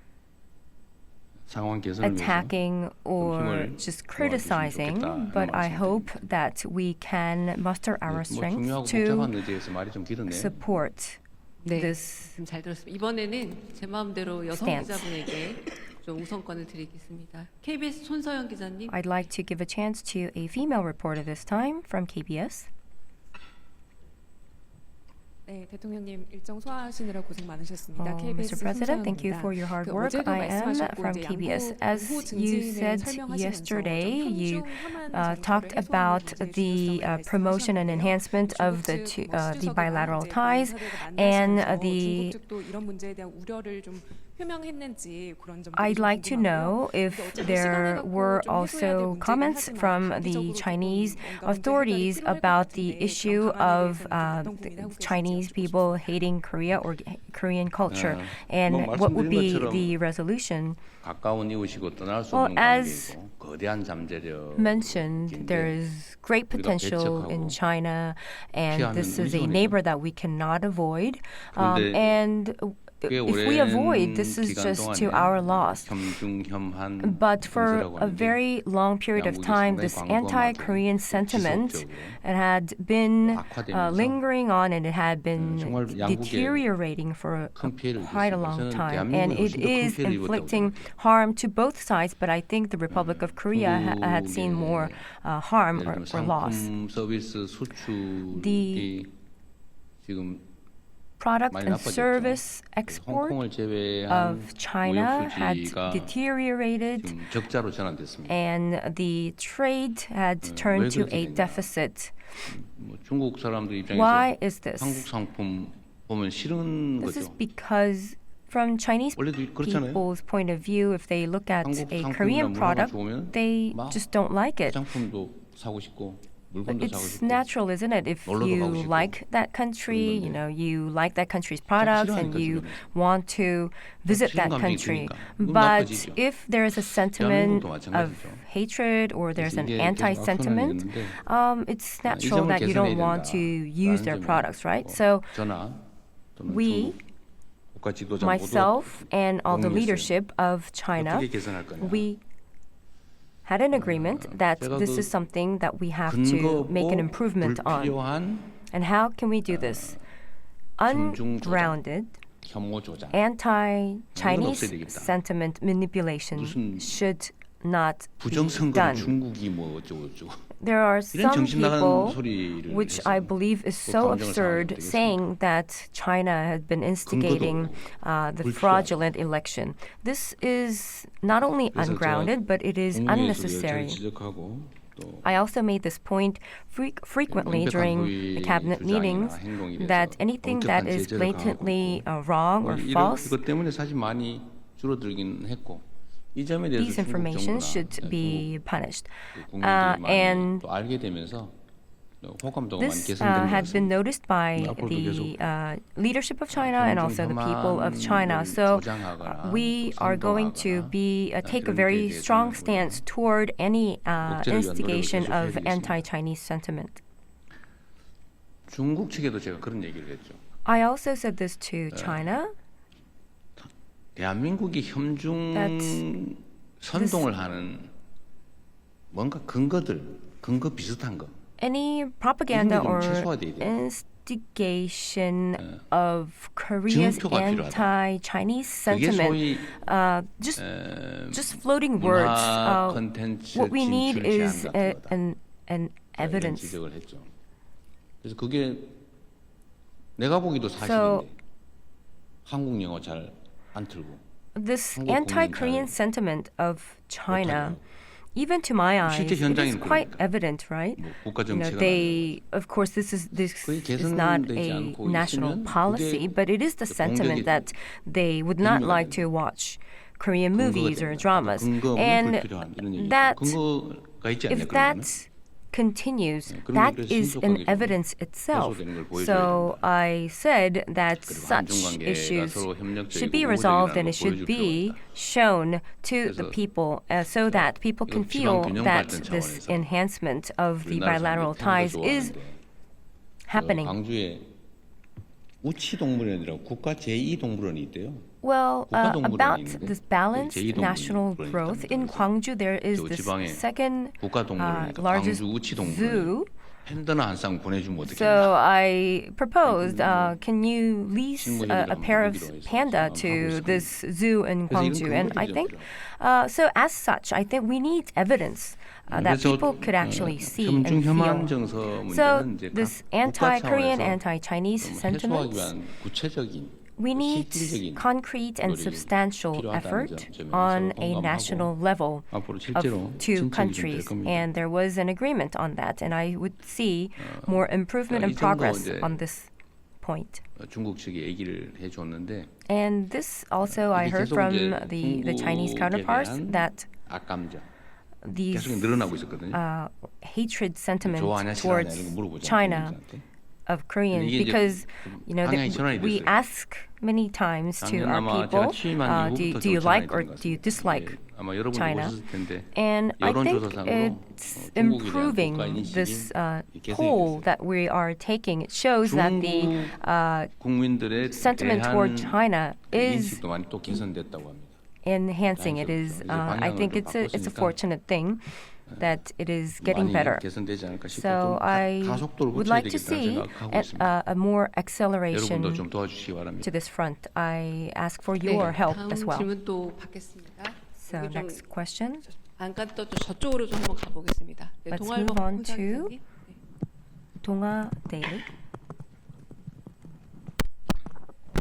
상황 개선을 위해서 attacking or 힘을 just 모아주시면 criticizing, 좋겠다 but 하는 I hope 말씀드립니다. that we can muster our 뭐 strength 중요하고 to 복잡한 의제에서 말이 좀 길었네요. support 네, this. 잘 들었습니다. 이번에는 제 마음대로 여성 stance. 기자분에게 좀 우선권을 드리겠습니다. KBS 손서영 기자님. I'd like to give a chance to a female reporter this time from KBS. 네, 대통령님 일정 소화하시느라 고생 많으셨습니다. Mr. President, thank you for your hard work. I am from KBS. As you said yesterday, you talked about the promotion and enhancement of the bilateral ties and the I'd like to know if there were also comments from the Chinese authorities about the issue of the Chinese people hating Korea or Korean culture, and what would be the resolution. 가까운 이웃이고 떠날 수 Well, 없는 as 관계이고 거대한 잠재력. mentioned, there is great potential in China, and this is a neighbor that we cannot avoid. 그런데 And 꽤 if we avoid, 오랜 this is 기간 just to 동안에 our loss. 겸중 겸한 But for 정세라고 a 하는데 very long period of 양국이 time, 상당히 this 광범하게 anti-Korean sentiment 지속적으로 it had been 악화되면서 lingering on and it had been 정말 양국에 deteriorating for 큰 피해를 quite a 입었습니다. long 저는 time. And 대한민국이 it 훨씬 더 큰 is 피해를 입었다고 inflicting 생각해요. harm to both sides, but I think the Republic of Korea had seen more harm 예를 or 들면 loss. 상품 서비스 수출이 The 지금 product 많이 and 나빠졌죠. service export 홍콩을 제외한 of China had 무역 수지가 deteriorated 지금 적자로 전환됐습니다. and the trade had turned to 그렇게 a 됐냐? deficit. 뭐 중국 사람들 입장에서 Why is this? 한국 상품 보면 싫은 This is 거죠. because from Chinese 원래도 그렇잖아요. people's point of view, if they look at 한국 a 상품이나 Korean 문화가 product, 좋으면 they 막 just don't like it. 화장품도 사고 싶고 But 물건도 사고 it's 싶고 natural, isn't it? If 놀러도 you 가고 싶고 like that country, you 그런 건데 know, you like that country's products and 싫어하니까 you 주변에서. want to visit 싫은 that 감정이 country. 드니까 눈 But 나빠지죠. if there is a sentiment 대한민국도 of 마찬가지죠. hatred or there's 그래서 an 이게 계속 anti-sentiment, 악순환이 it's 됐는데 natural 이 점을 that you don't 개선해야 want to use their 된다라는 products, 점을 right? 뭐 So 저나 또는 we, 중국 국가 지도자 모두 myself and all the 공유했어요. leadership of China, 어떻게 개선할 거냐. we had an agreement that 제가 this 그 is something that we have 근거 to make an 없고 improvement on. 불필요한 And how can we do this? 김중 조작, Ungrounded, 혐오 조작 anti-Chinese 없애야 되겠다. sentiment manipulation 무슨 should not be 부정선거를 done. 중국이 뭐 어쩌고 저쩌고 There are 이런 some 정신 나간 people 소리를 which 해서 I believe is 또 so 감정을 absurd, 상하게 되겠습니까? saying that China had been instigating the 불필요하죠. fraudulent election. This is not only 그래서 ungrounded, but it is 공유에서도 unnecessary. 여전히 지적하고 또 I also made this point frequently 명백한 during 허위 the cabinet 주장이나 meetings 행동에 대해서 that anything that 엄격한 is 제재를 blatantly 가하고 wrong or false, 이것 때문에 사실 많이 줄어들긴 했고 이 점에 대해서 these 중국 information 정부나 should 중국 be punished. 국민들이 많이 And 또 알게 되면서 호감도가 많이 this 개선된 것 had been 같습니다. noticed by 앞으로도 the 계속 leadership of China and also the people of China. So we are going to take a very strong stance toward any instigation of anti-Chinese sentiment. 중국 측에도 제가 그런 얘기를 했죠. I also said this to China. 대한민국이 혐중 That's- 선동을 하는 뭔가 근거 비슷한 거. Any propaganda 이런 게 좀 or 최소화돼야 돼요. instigation of Korea's 증표가 필요하다. anti-Chinese 그게 sentiment, 소위 just floating words. 문화 콘텐츠 What we need 진출 제한 is 같은 거다. an 이런 evidence. 지적을 했죠. 그래서 그게 내가 보기도 So- 사실인데 한국 영어 잘 안 틀고 This 한국 anti-Korean 국민이 잘 sentiment of China, 못하고. even to my eyes, 실제 it is 현장에는 quite 그러니까. evident, right? 뭐 국가 You know, 정책은 they, of course, this is 그게 not 개선되지 a 않고 national 있으면 policy, 그게 but it is the 공격이 sentiment that they would not 의미가 like to watch Korean movies or 근거가 dramas, 근거 없는 and 불필요한 이런 얘기죠. that 근거가 있지 않냐 if 그러면 that continues, 그런 that 얘기를 is an 신속하게 좀 evidence itself. 해소되는 걸 보여줘야 So 된다. I said that 그리고 such 한중 관계가 issues 서로 협력적이고 should be resolved and 우호적이라는 it 걸 should 보여줄 be 필요가 있다. shown to the 그래서 people so that people can 이거 feel 지방 균형 that 발전 this 차원에서 enhancement of the 우리나라 bilateral 사람들이 ties 태국을 is 좋아하는데 happening. 광주에 우치동물원이라고 국가 제2동물원이 있대요. Well, 국가동물원이 about 있는데 this balanced 제2동물원이 national 있답니다. growth in 그래서 Gwangju, there is 저 this 지방에 second 국가동물원이니까 largest 광주 우치동물원 zoo. 팬더나 한 쌍 보내주면 So 어떻겠냐. I proposed, can you lease 실무협의를 a pair of 한번 하기로 해서 panda 지금 하고 to 있습니다. this zoo in 그래서 이런 Gwangju? And I 근거들이 think, 좀 so as such, I think we need evidence that 그래서 people could actually see and 혐중 혐한 feel. 정서 So 문제는 이제 this 국가 anti-Korean, 차원에서 anti-Chinese 좀 해소하기 sentiments, 위한 구체적인 we need 실질적인 concrete and 노력이 substantial 필요하다는 effort 점에서 on a 공감하고 national level 앞으로 of 실제로 two 진척이 좀 될 countries, 겁니다. and there was an agreement on that, and I would see more improvement 이 and 정도 progress 이제 on this point. 중국 측이 얘기를 해줬는데 And this also I 이게 heard 계속 from 이제 the Chinese 중국에 counterparts 대한 that 악감정 these 계속 늘어나고 있었거든요. hatred sentiment 좋아하냐 싫어하냐 towards 이런 거 물어보잖아요. China 중국인한테. of Koreans, 이게 이제 because you know 방향이 전환이 we 됐어요. ask many times to 작년 our 아마 people, 제가 취임한 이후부터 do you 좋지 like 않았던 or 것 do you 같습니다. dislike 예, 아마 여러분도 China? 보셨을 텐데 And I think 여론조사상으로 it's 중국에 대한 improving 국가 인식이 this 개선이 poll 됐어요. that we are taking. It shows that the 중국 국민들의 sentiment toward 대한 China is 인식도 많이 또 개선됐다고 합니다. enhancing. It is. I think it's a fortunate thing that it is getting 많이 better. 개선되지 않을까 싶고 So 좀 I 가속도를 would 붙여야 like to 되겠다는 see 생각하고 있습니다. a more 여러분도 acceleration 좀 도와주시기 바랍니다. to this front. I ask for your help 다음 as well. 질문 또 받겠습니다. So 여기 좀 next question. 안간 또 저쪽으로 좀 한번 가보겠습니다. 네, Let's 동아일보 move on 홍사 to 기자님. Donga Daily.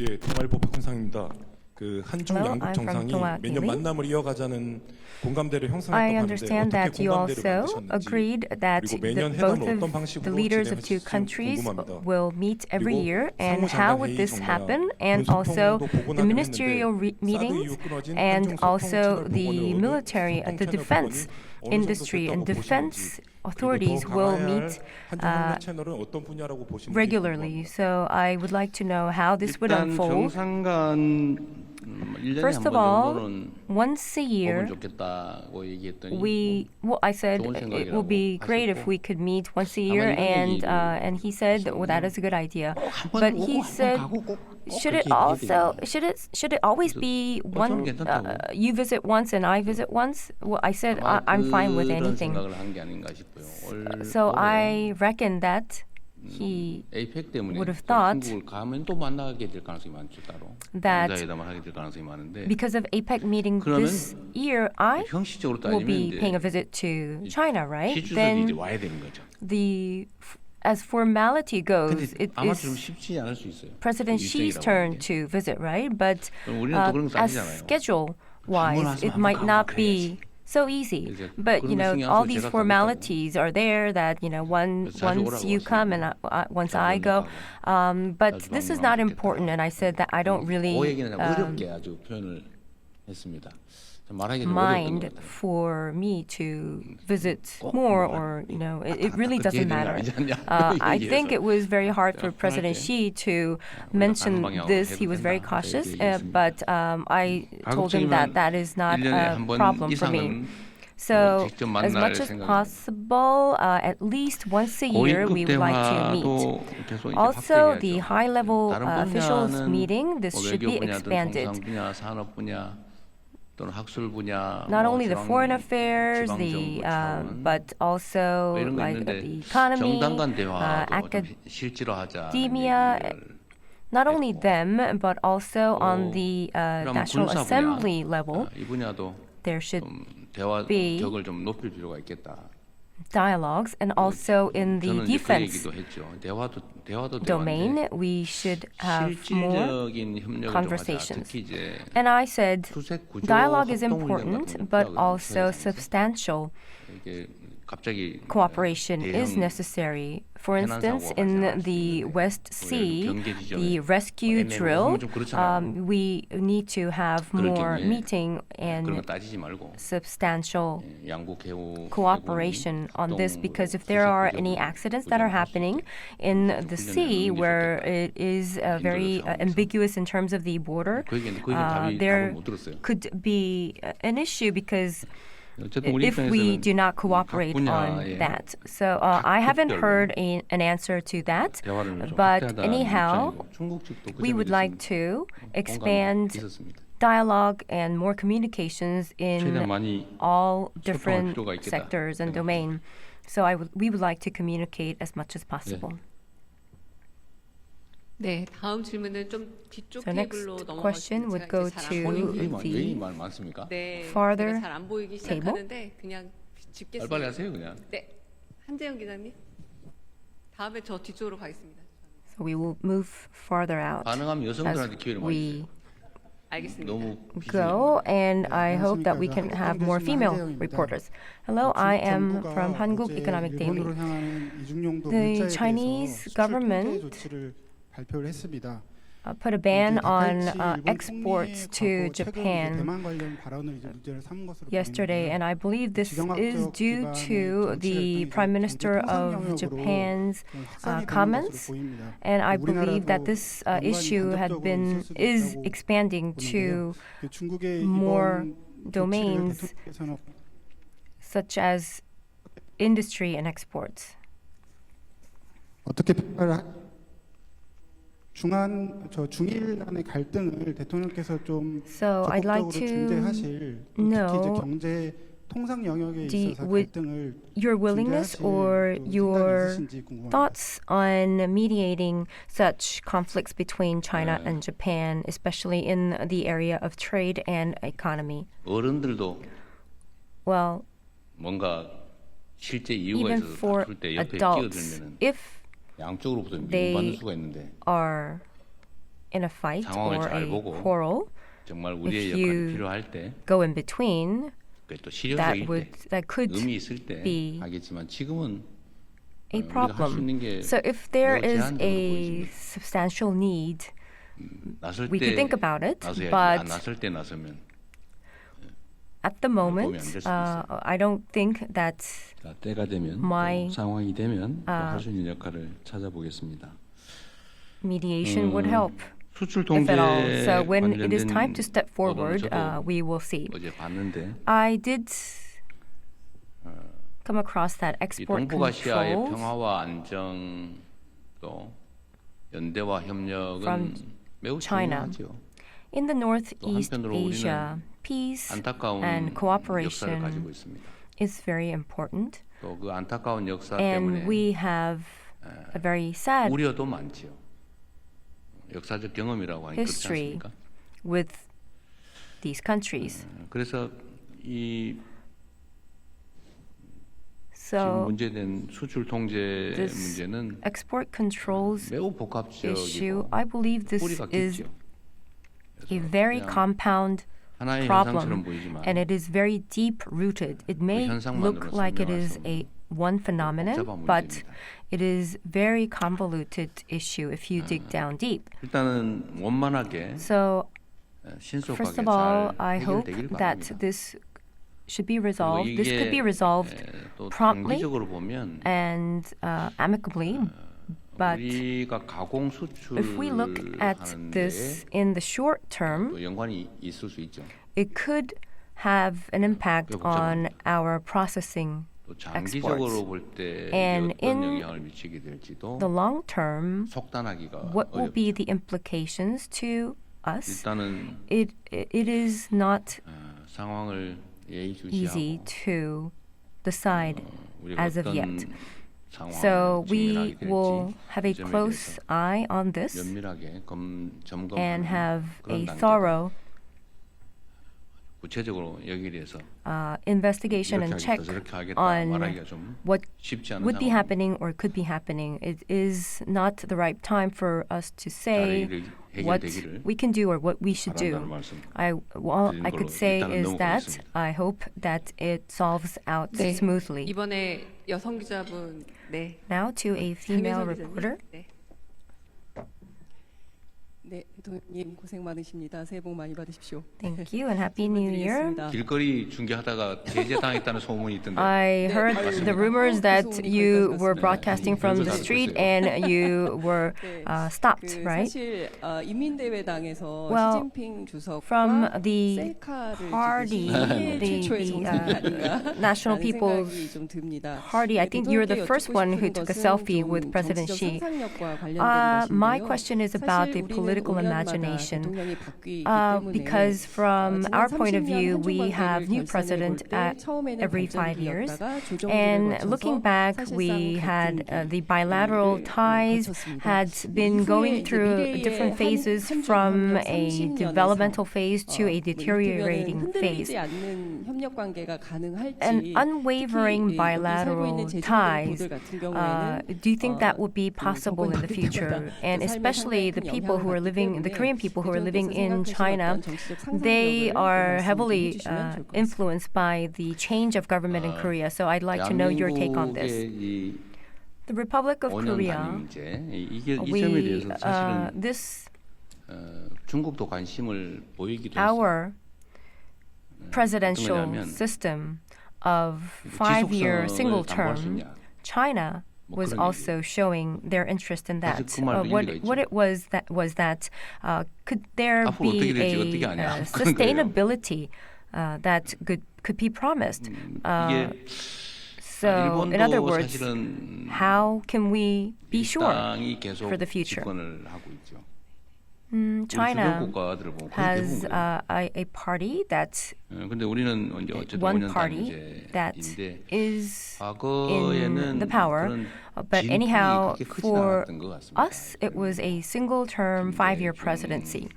예, 동아일보 박훈상입니다. 그 한중 Hello, 양국 I'm from 정상이 동아 매년 Daily. 만남을 이어가자는 공감대를 I 형성했다고 하는데 understand 어떻게 that you 공감대를 also 만드셨는지 agreed that 그리고 매년 both 회담을 어떤 of 방식으로 the leaders of two 진행하실지 countries 궁금합니다. will meet every 그리고 year, and 상호 how 장관 would 회의 this 정례와 happen, and 군수 also 통도 보고 the 나긴 ministerial 했는데 meetings, 사드 이후 끊어진 and 한중 also 소통 the 채널 military, 보고는 the 소통 defense 채널 보고는 어느 정도 industry and 됐다고 defense 보시는지, authorities 그리고 더 will 강화해야 할 meet 한중 협력 채널은 어떤 분야라고 보시는지 regularly. 궁금합니다. So I would like to know how this would 일단 unfold. 정상간 1년에 First 한 of 번 all, 정도는 once a year, 보면 좋겠다고 얘기했더니 I said 좋은 it will be 생각이라고 great if 하셨고, we could meet once a year, 아마 이런 and he said, well, that is a good idea. 한번 But 오고 he 한번 said, 가고 꼭 should 그렇게 it 얘기해야 also 되냐. should it always be one? 저는 괜찮다고. You visit once and I visit once. Well, I said 아마 I'm fine with 그런 anything. 생각을 한 게 아닌가 싶어요. So 올해 I reckon that he APEC 때문에 would have thought 중국을 가면 또 만나게 될 가능성이 많죠 따로. that 정상회담을 하게 될 가능성이 많은데 because of APEC meeting 그러면 this year, I 형식적으로 will 따지면 be 이제 paying a visit to China, right? 시 주석이 이제 Then 와야 되는 거죠. as formality goes, 근데 it 아마 좀 is 쉽지 않을 수 있어요. President 그 Xi's 일정이라고 turn 하는 게. to visit, right? But 그럼 우리는 또 그런 거 as 따지잖아요. schedule 한번 wise, 하면 it 한번 might 가고 not 가야지. be so easy. 이제 But you 그런 거 know, 신경 안 all 써도 these 제가 formalities are there. That you know, once 자주 you 오라고 come 하시는 and once 자주 I go. 연락하고. But 자주 this is 방문하면 not 좋겠다. important, and I said that I don't 그 really 얘기는 그냥 어렵게 아주 표현을 했습니다. 좀 말하기 좀 어려웠던 것 mind 같아요. for me to visit 꼭 more, 뭐 or you know, it really 그렇게 doesn't 얘기는 matter. 아니지 않냐. I 얘기해서. think it was very hard for 편할 President 때 Xi to 우리가 mention 가는 방향으로 this. 해도 He was very 된다. cautious, 이렇게 얘기했습니다. but I told him that that is not 1년에 a 한 번 problem for me. 이상은 So, 직접 as 만날 much as 생각입니다. possible, at least once a year, we would like to meet. 고위급 대화도 계속 이제 Also, the 확대해야죠. high-level 다른 officials 분야는 meeting, this 뭐 should 외교 be 분야든 expanded. 통상 분야, 산업 분야 또는 학술 분야, Not 뭐 only the 지방- foreign affairs, 지방 the 정부 차원, but also 뭐 이런 거 like 있는데 the economy, 정당 간 대화도 좀 academia, 실제로 하자. not only them, but also on 또 the 그러면 National 군사 Assembly 분야, level, 이 분야도 there should 좀 대화 be 격을 좀 높일 필요가 있겠다. dialogues, and also in the 저는 이제 그 defense 얘기도 했죠. 대화도 domain, 대화인데 we should have more. 실질적인 협력을 좀 하자. conversations. 특히 이제 And I said, 수색 구조 dialogue is 합동 훈련 important, 같은 거 but 필요하거든요. also 현장에서. substantial 이게 갑자기 cooperation is 대형 necessary. For 해난 instance, 사고가 in 발생할 수 the 있는데 West 우리가 Sea, 경계 지점에 the rescue 애매하고 drill, 좀 그렇잖아요. we need to have more 그렇겠네. meeting 그런 거 and 따지지 말고 substantial 양국 해우 cooperation on this, because if there are any accidents that are happening in the sea where it is very ambiguous in terms of the border, 그 얘기는 답을 there 못 들었어요. could be an issue because 어쨌든 우리 if we 입장에서는 do not 각 cooperate on 분야의 that. So I haven't 급별로 heard an answer to that, 대화를 좀 but 확대하자는 anyhow, 입장이고 중국 측도 그 we 점에 would like 대해서는 to 공감이 expand 있었습니다. dialogue and more communications 최대한 in 많이 all 소통할 different 필요가 있겠다. sectors and 생각합니다. domain. So we would like to communicate as much as possible. 네, 다음 질문은 좀 뒤쪽 So next 테이블로 question would go 넘어가시면 to 제가 이제 왜 the 말 많습니까? 네, farther 잘안 보이기 table. 시작하는데 그냥 짚겠습니다. 빨리빨리 하세요 그냥. 네, 한재영 기자님. 다음에 저 뒤쪽으로 가겠습니다. So we will move farther out 가능하면 as 여성들한테 기회를 많이 we 주세요. 알겠습니다. 너무 go, and 네, I hope that we can 안녕하십니까. have more 한국대신 female 한재영입니다. reporters. Hello, I am 정부가 from Hanguk 어제 Economic Daily. 일본으로 향하는 이중용도 The 물자에 Chinese 대해서 수출 government 통제 조치를 발표를 했습니다. put a ban 이제 on 다카이치 일본 exports 총리의 to 과거 최근 이제 Japan 대만 관련 발언을 이제 문제를 삼은 것으로 yesterday, 보이는데요. and I believe this is 지정학적 due 기반의 to the 정치 Prime 활동이 Minister 이제 통상 of 영역으로 Japan's 좀 확산이 되는 comments, 것으로 보입니다. and I 우리나라도 believe that this 연관이 issue had 간접적으로 been 있을 수도 is 있다고 expanding 보는데요. to 중국의 more 이번 조치를 domains 대통령께서는 such as industry and exports. 어떻게 평가를 중일 간의 갈등을 대통령께서 좀 So I'd like 적극적으로 to 중재하실, 특히 이제 know 경제 통상 영역에 the- 있어서 with 갈등을 your willingness 중재하실 or 또 생각이 your 있으신지 궁금합니다. thoughts on mediating such conflicts between China 네. and Japan, especially in the area of trade and economy. 어른들도 Well, 뭔가 실제 이유가 even 있어서 for 다툴 때 옆에 adults, 끼어들면은 if 양쪽으로부터 they 미움받는 수가 있는데 are in a fight 상황을 or 잘 a 보고 quarrel, 정말 우리의 if 역할이 you 필요할 때 go in between, 그게 또 that 실효적일 때 that could 의미 있을 때 be 하겠지만 지금은 a 우리가 할 수 problem. 있는 게 So if there 매우 is 제한적으로 a 보여집니다. substantial need, 나설 we 때 could think about it, 나서야지 but 안 나설 때 나서면 at the moment, 안될 수도 있어요. I don't think that 자, 때가 되면 My, 또 상황이 되면 할 수 있는 역할을 찾아보겠습니다. mediation would help, 수출 if 통제 at all. So when it is 관련된 time to step forward, 보도를 저도 we will see. 어제 봤는데 I did come across that 이 export 동북아시아의 controls 평화와 안정 또 연대와 협력은 from 매우 China. 중요하죠. in the Northeast 한편으로 Asia. 우리는 Peace 안타까운 and 역사를 cooperation 가지고 있습니다. is very important, 또 그 안타까운 역사 and 때문에 we have a very sad 우려도 많지요. 역사적 경험이라고 하니 그렇지 history 않습니까? with these countries. 그래서 이 지금 So 문제된 수출 통제 this 문제는 export controls 매우 issue, 복합적이고 I believe this 뿌리가 is 깊죠. a very 그냥 compound 하나의 problem, 현상처럼 보이지만 and it is very deep rooted. It may look 현상만으로 like it 설명할 is 수 a one phenomenon, 복잡한 but 문제입니다. it is very convoluted issue if you dig down deep. 일단은 원만하게 So 신속하게 first of all, 잘 I hope 해결되길 that 바랍니다. this should be 그리고 resolved. This could be 이게 resolved 또 promptly 장기적으로 보면 and amicably. But 우리가 가공 수출을 if we look at 하는데 this in the short term, 또 연관이 있을 수 있죠. it could have an impact on 복잡합니다. our processing 또 장기적으로 볼 때 And 어떤 in 영향을 미치게 될지도 the long term. 속단하기가 What will be 어렵죠. the implications to us? 일단은 It is not 상황을 easy 예의주시하고 to decide 우리가 as of 어떤 yet. 상황을 So we 직면하게 될지 will have a 그 점에 close 대해서 eye on this 면밀하게 and 점검하는 have 그런 a 단계다. thorough 구체적으로 여기에 대해서 investigation 이렇게 and check 하겠다 저렇게 하겠다 on 말하기가 좀 what 쉽지 않은 would be 상황입니다. happening or could be happening. It is not the right time for us to say 잘 what 해결되기를 we can do or what we should 바란다는 do. 말씀. All 드리는 I could 걸로 say 일단은 is that 넘어가겠습니다. I hope that it solves out 네. smoothly. 이번에 여성 기자분 네. Now to a female 장윤선 기자님. reporter. 네. 네, 대통령님 고생 많으십니다. 새해 복 많이 받으십시오. Thank you and Happy New Year. 드리겠습니다. 길거리 중계하다가 제재당했다는 소문이 있던데 I heard 맞습니다. the rumors that 소문이 you 거기까지 were 갔습니다. broadcasting from the 그래서 street 가지고 and you were 네, stopped, right? 사실 인민대회당에서 Well, 시진핑 주석과 from the 셀카를 party, 찍으신 최초의 정상이 아닌가 National 라는 People's 생각이 좀 듭니다. Party. I think you're the 대통령께 first 여쭙고 one who 싶은 took a 것은 selfie 좀 with President 정치적 Xi. 상상력과 관련된 My 것인데요. question is about the 사실 우리는 political 5년마다 imagination. 대통령이 바뀌기 때문에 Because from 지난 our point of 30년 view, 한중 we have new 관계를 president 결산해 볼 때 at 처음에는 every 발전이 5 years. 되었다가 조정기를 And 거쳐서 looking back, 사실상 we had the 갈등기를 bilateral ties 거쳤습니다. had been 이후에 going 이제 through 미래의 different phases 한중 from 협력 a 30년에서 developmental phase to a 뭐 deteriorating 이를테면은 phase. 흔들리지 않는 협력 관계가 가능할지 An unwavering 특히 여기 살고 bilateral 있는 제주도 ties. 분들 같은 경우에는 Do you think that would be 그 possible in the 정권 future? 바뀔 때마다 And 삶에 especially 상당히 the 큰 people who are 영향을 living, 받기 the 때문에 Korean people who are living 대통령께서 in 생각하시는 China, 어떤 정치적 they 상상력을 are 말씀 좀 heavily 해주시면 좋을 것 같습니다. influenced by the change of government in Korea. So I'd like to know your take on this. 대한민국의 이 The Republic of 5년 단위 Korea, 문제 이 점에 대해서 사실은 this 중국도 관심을 보이기도 했어요. our presidential 거냐면 system of 5-year single 지속성을 담보할 수 term, 있냐? China 뭐 was 그런 also showing their interest in that. 사실 그 말도 일리가 What 있죠. it was that could there 앞으로 어떻게 be 될지 어떻게 아냐? a 그런 거예요. sustainability that could be promised? 이게 So, in other 일본도 words, 사실은 how can we be sure? 일당이 계속 for the future? 집권을 하고 있죠. China 주변 국가들을 보면 거의 has 대부분 그래요. a party that 근데 우리는 이제 어쨌든 one 5년 party that 단위제인데 is 과거에는 in the power, 그런 but 진폭이 anyhow, 그렇게 크지 for 않았던 것 같습니다. us, it was a single-term 5-year presidency.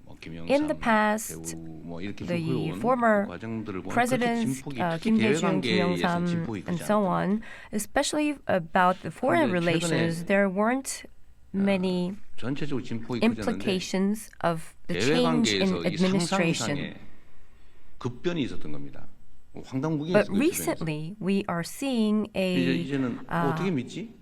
뭐 김영삼, In the past, 배우 뭐 이렇게 the 흘러온 former 그 과정들을 보면 presidents, 그렇게 진폭이 Kim 특히 Dae-jung, Kim 대외관계에서 Yong-sam, 진폭이 and 크지 so 않았던 on, especially about the foreign 그런데 relations, 최근에 there weren't many 전체적으로 진폭이 크지 않는데 implications of the change in 대외관계에서 이 administration. 상상상의 급변이 있었던 겁니다. But 황당무계했어요. recently, we are seeing a 이제는 어떻게 믿지?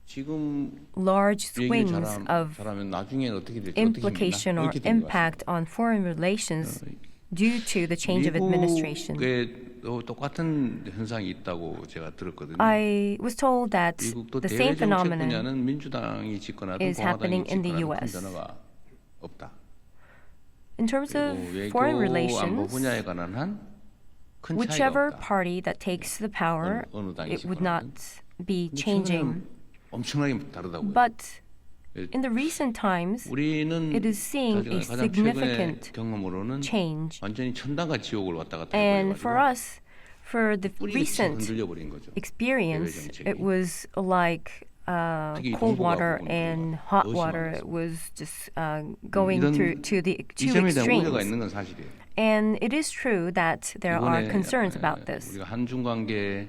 지금 large 얘기를 swings of 잘하면 나중에는 어떻게 될지 implication or 어떻게 믿나? 이렇게 된것 impact on foreign relations due to the change of administration. 미국에 똑같은 현상이 있다고 제가 들었거든요. I was told that 미국도 the 대외 same 정책 phenomenon 분야는 민주당이 집권하든 is 공화당이 happening in the 집권하든 큰 US. 변화가 없다. in terms of 그리고 foreign 외교 안보 relations, 분야에 관한 큰 차이가 whichever 없다. party that takes the power, 어느 당이 it would 집권하든. not be 근데 changing. 최근에는 엄청나게 다르다고요. But 예, in the recent times, 우리는 it is seeing a 가장 최근의 significant 경험으로는 change. 완전히 천당과 지옥을 왔다 갔다 And for 해버려가지고 us, for the 뿌리를 쳐 recent 흔들려 버린 거죠. experience, 정책이. it was like 특히 cold 동북아 water 부분들이 and hot 더 water. 심하겠어요. It was just going 이런 through to the 이 two 점에 대한 우려가 extremes. 있는 건 사실이에요. And it is true that there are 이번에 concerns about this. 우리가 한중 관계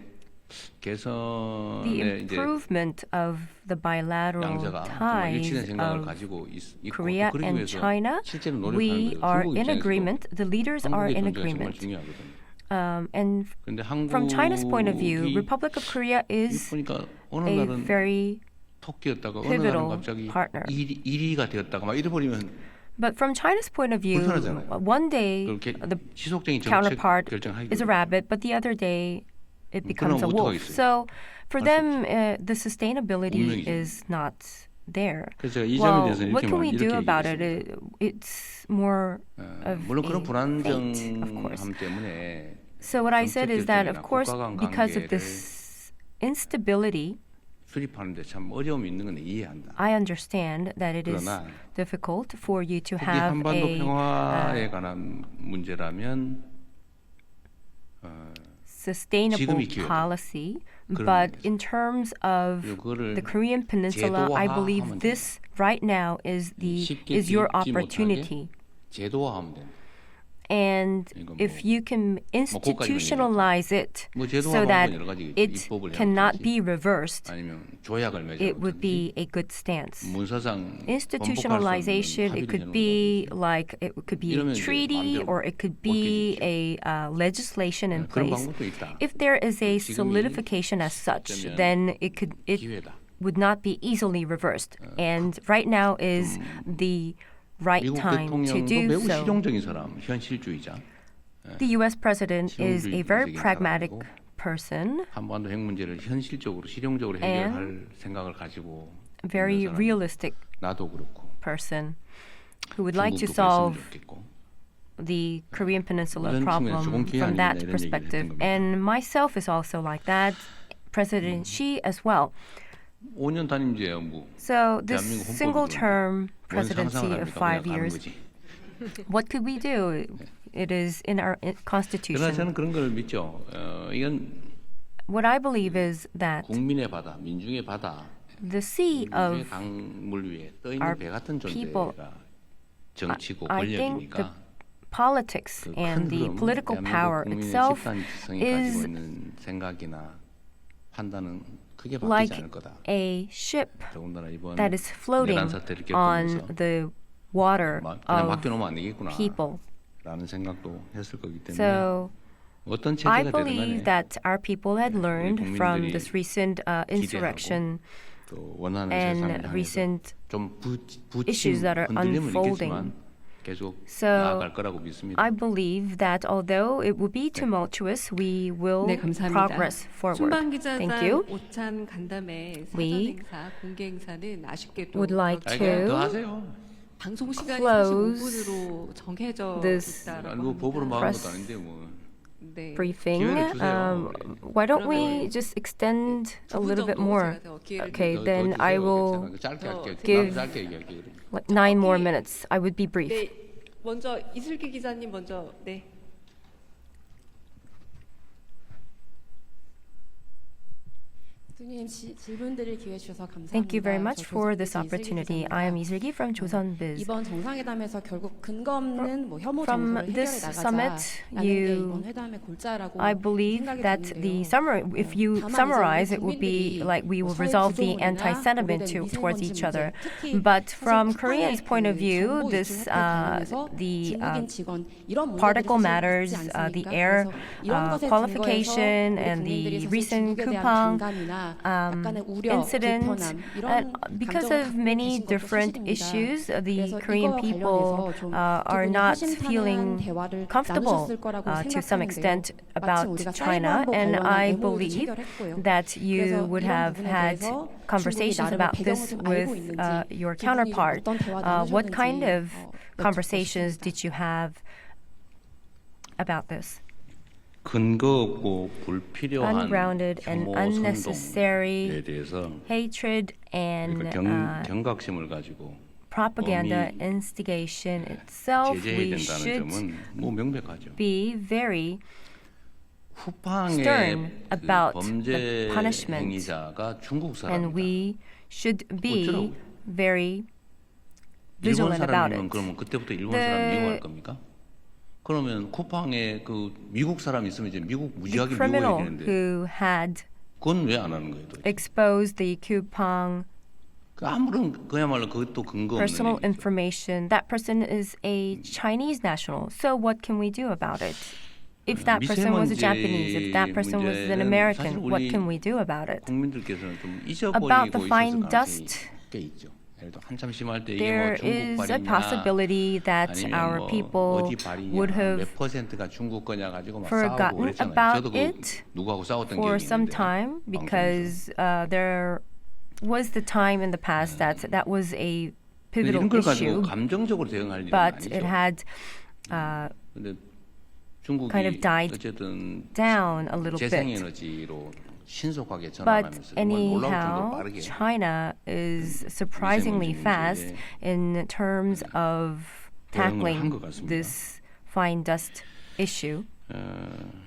The 개선에 이제 improvement of the bilateral 양자가 정말 일치된 ties 생각을 of 가지고 있고 Korea 또 그러기 and 위해서 China, 실제로 노력하는 we 거죠. are 중국 in 입장에서도 agreement. The leaders are 한국의 in 존재가 정말 agreement. 중요하거든요. And 그런데 from China's point of view, 한국이 Republic of Korea is 보니까 어느 a 날은 very 토끼였다가 어느 날은 pivotal 갑자기 partner. 1위가 되었다가 막 이래버리면 But from China's point of view, 불편하잖아요. one day 그렇게 the 지속적인 정책 counterpart 결정하기 is a rabbit, but the other day it becomes a 그럼 wolf. 어떡하겠어요? So for 할 수 them, the sustainability 운명이죠. is not there. 그래서 제가 이 점에 Well, 대해서는 what 이렇게 can we do 이렇게 about it? 얘기했습니다. It's more of 물론 그런 a fate, of course. 불안정함 때문에 So what I said is that, 정책 of course, 결정이나 because of 국가 간 this instability, 수립하는데 참 어려움이 있는 건 이해한다. I understand that it is 그러나 difficult for you to 특히 have 한반도 a 평화에 관한 문제라면 sustainable 지금이 기회다. policy, 그런 but 면에서. in terms of 그리고 그거를 the Korean Peninsula, I believe 제도화하면 this right now is 쉽게 your 뒤집지 opportunity. 제도화하면 됩니다. And 이거 if 뭐, you can institutionalize it 뭐 so 제도화방법은 that 여러 가지 it 입법을 cannot 해야지. be reversed, 아니면 조약을 it would 맺어든지 be a good stance. 문서상 Institutionalization, it could be like it could be a 이러면 이제 treaty 마음대로 or it could be a legislation in 그런 place. 방법도 있다. If there is a 지금이 solidification as such, 어쩌면 then it 기회다. would not be easily reversed. And right now is the right 미국 time to 대통령도 do 매우 so. 실용적인 사람, 현실주의자. The U.S. president is a very 실용주의적인 pragmatic 사람이고 person, 한반도 핵 문제를 현실적으로 실용적으로 해결할 생각을 가지고 very 있는 사람. realistic 나도 그렇고 person who would like to 중국도 solve 그랬으면 좋겠고. the Korean Peninsula 이런 problem 측면에서 좋은 기회 from 아니겠나 that 이런 얘기를 perspective. 했던 겁니다. And myself is also like that, President Xi as well. 5년 단임제야 뭐 So this 대한민국 헌법이 single-term 뭔 presidency 상상을 of 합니까? 그냥 5 가는 years, 거지. what could we do? It is in our 그러나 constitution. 저는 그런 걸 믿죠. 이건 What I believe is that 국민의 바다, 민중의 바다, the sea 민중의 of 강물 위에 떠 our 있는 배 같은 people, 존재가 정치고 I think the 권력이니까 politics 그 and 큰 the 흐름, political 대한민국 power 국민의 itself 집단 지성이 is 가지고 있는 생각이나 판단은 크게 바뀌지 like 않을 거다. a ship 더군다나 이번 that is floating 내란 사태를 on 겪으면서 the water 그냥 of 맡겨놓으면 안 되겠구나 people. 라는 생각도 했을 거기 때문에 So 어떤 I 체제가 되든 believe 간에 that our people had learned from 국민들이 this recent insurrection 또 원하는 and 세상을 향해서 recent 좀 issues that are 흔들림은 unfolding. 있겠지만 계속 So, 나아갈 거라고 믿습니다. I believe that although it will be tumultuous, we will 네, 감사합니다. progress forward. Thank 순방기자단 you. 오찬 간담회 사전 We 행사 공개 행사는 아쉽게도 would like 아니, 그냥 더 to 하세요. 방송 시간이 close 45분으로 정해져 this 있다라고 뭐 법으로 합니다. 막은 press 것도 아닌데 뭐. 네. briefing. 기회를 주세요. Why don't we just extend a little bit more? Okay, 더 then 주세요. I will 괜찮아. 짧게 할게요. give- 나도 짧게 얘기할게요. like 9 more minutes. I would be brief. 네, 먼저 이슬기 기자님 먼저 네. 대통령님 질문 드릴 기회 주셔서 감사합니다. Thank you very much 저 for this 조선비즈 opportunity. 이슬기 I am 기자입니다. I슬기 from 조선비z. 이번 정상회담에서 결국 근거 없는 뭐 혐오 From 정도를 해결해 this summit, 나가자라는 게 you- 이번 회담의 골자라고 I believe 생각이 that 드는데요. the summary, if you 다만 이제 summarize, 우리 it would be 국민들이 like we will 뭐 서해 resolve the 구조물이나 anti-sentiment 오래된 towards 미세먼지 each other. 문제, 특히 But 사실 from 북한의 Korean's point of 그 view, 정보 this 유출 혜택 관련해서 the 중국인 직원 이런 문제들이 particle 사실 matters, 있지 the 않습니까? air 그래서 이런 것에 qualification 근거해서 우리 and 국민들이 the 사실 recent 중국에 대한 Kupang 긴감이나 약간의 우려, incident, 불편함 이런 and because 감정을 of 갖고 many 계신 것도 different 사실입니다. issues, the 그래서 Korean 이거와 people 관련해서 좀 are 두 분이 not 허심탄회한 feeling 대화를 comfortable 나누셨을 거라고 to some 생각하는데요. extent 마침 about 우리가 China, 사이버 안보 and 관련한 I 메모도 believe 체결했고요. that 그래서 you would 이런 have 부분에 had 대해서 conversations 중국이 about 나름의 this 배경을 좀 with 알고 있는지, your 두 분이 counterpart. 어떤 대화 What 나누셨는지 kind of 여쭙고 conversations 싶습니다. did you have about this? 근거 없고 불필요한 Ungrounded and 혐오 unnecessary 선동에 대해서 hatred and 경각심을 가지고 propaganda 범위 instigation itself, 제재해야 we 된다는 should 점은 뭐 명백하죠. be very 후팡의 stern 그 about 범죄 the punishment. 행위자가 중국 and 사람이다. we should be 어쩌라고? very 일본 vigilant about 사람이면 it. 그러면 그때부터 일본 The- 사람 미워할 겁니까? 그러면 쿠팡에 그 미국 사람 있으면 이제 미국 The 무지하게 criminal 미워해야되는데 who had 그건 왜 안 하는 거예요? 도대체? exposed the Kupang 그 아무런 그야말로 그것도 근거 없는 personal 얘기죠. information, that person is a Chinese national. So what can we do about it? If that person was a Japanese, if that person was an 문제는 American, 사실 what 우리 can we do about it? 국민들께서는 좀 About 잊어버리고 the 있을 fine 가능성이 dust, 꽤 있죠. 예를 들어 한참 심할 때 이게 there 뭐 중국 is a 발이냐 possibility that 아니면 our 뭐 people 어디 발이냐 would have 몇 퍼센트가 중국 거냐 가지고 막 싸우고 forgotten 그랬잖아요. about 저도 그 it 누구하고 싸웠던 for 기억이 some 있는데 time 방송에서. because there was the time in the past that was a 근데 pivotal 이런 걸 가지고 issue, 감정적으로 대응할 일은 but 아니죠. it had 근데 중국이 kind of died 어쨌든 down a little bit. 재생에너지로 신속하게 But 전환하면서 정말 놀라울 정도로 anyhow, 빠르게 China is surprisingly 미세먼지 fast in terms of 대응을 한 것 tackling 같습니다. this fine dust issue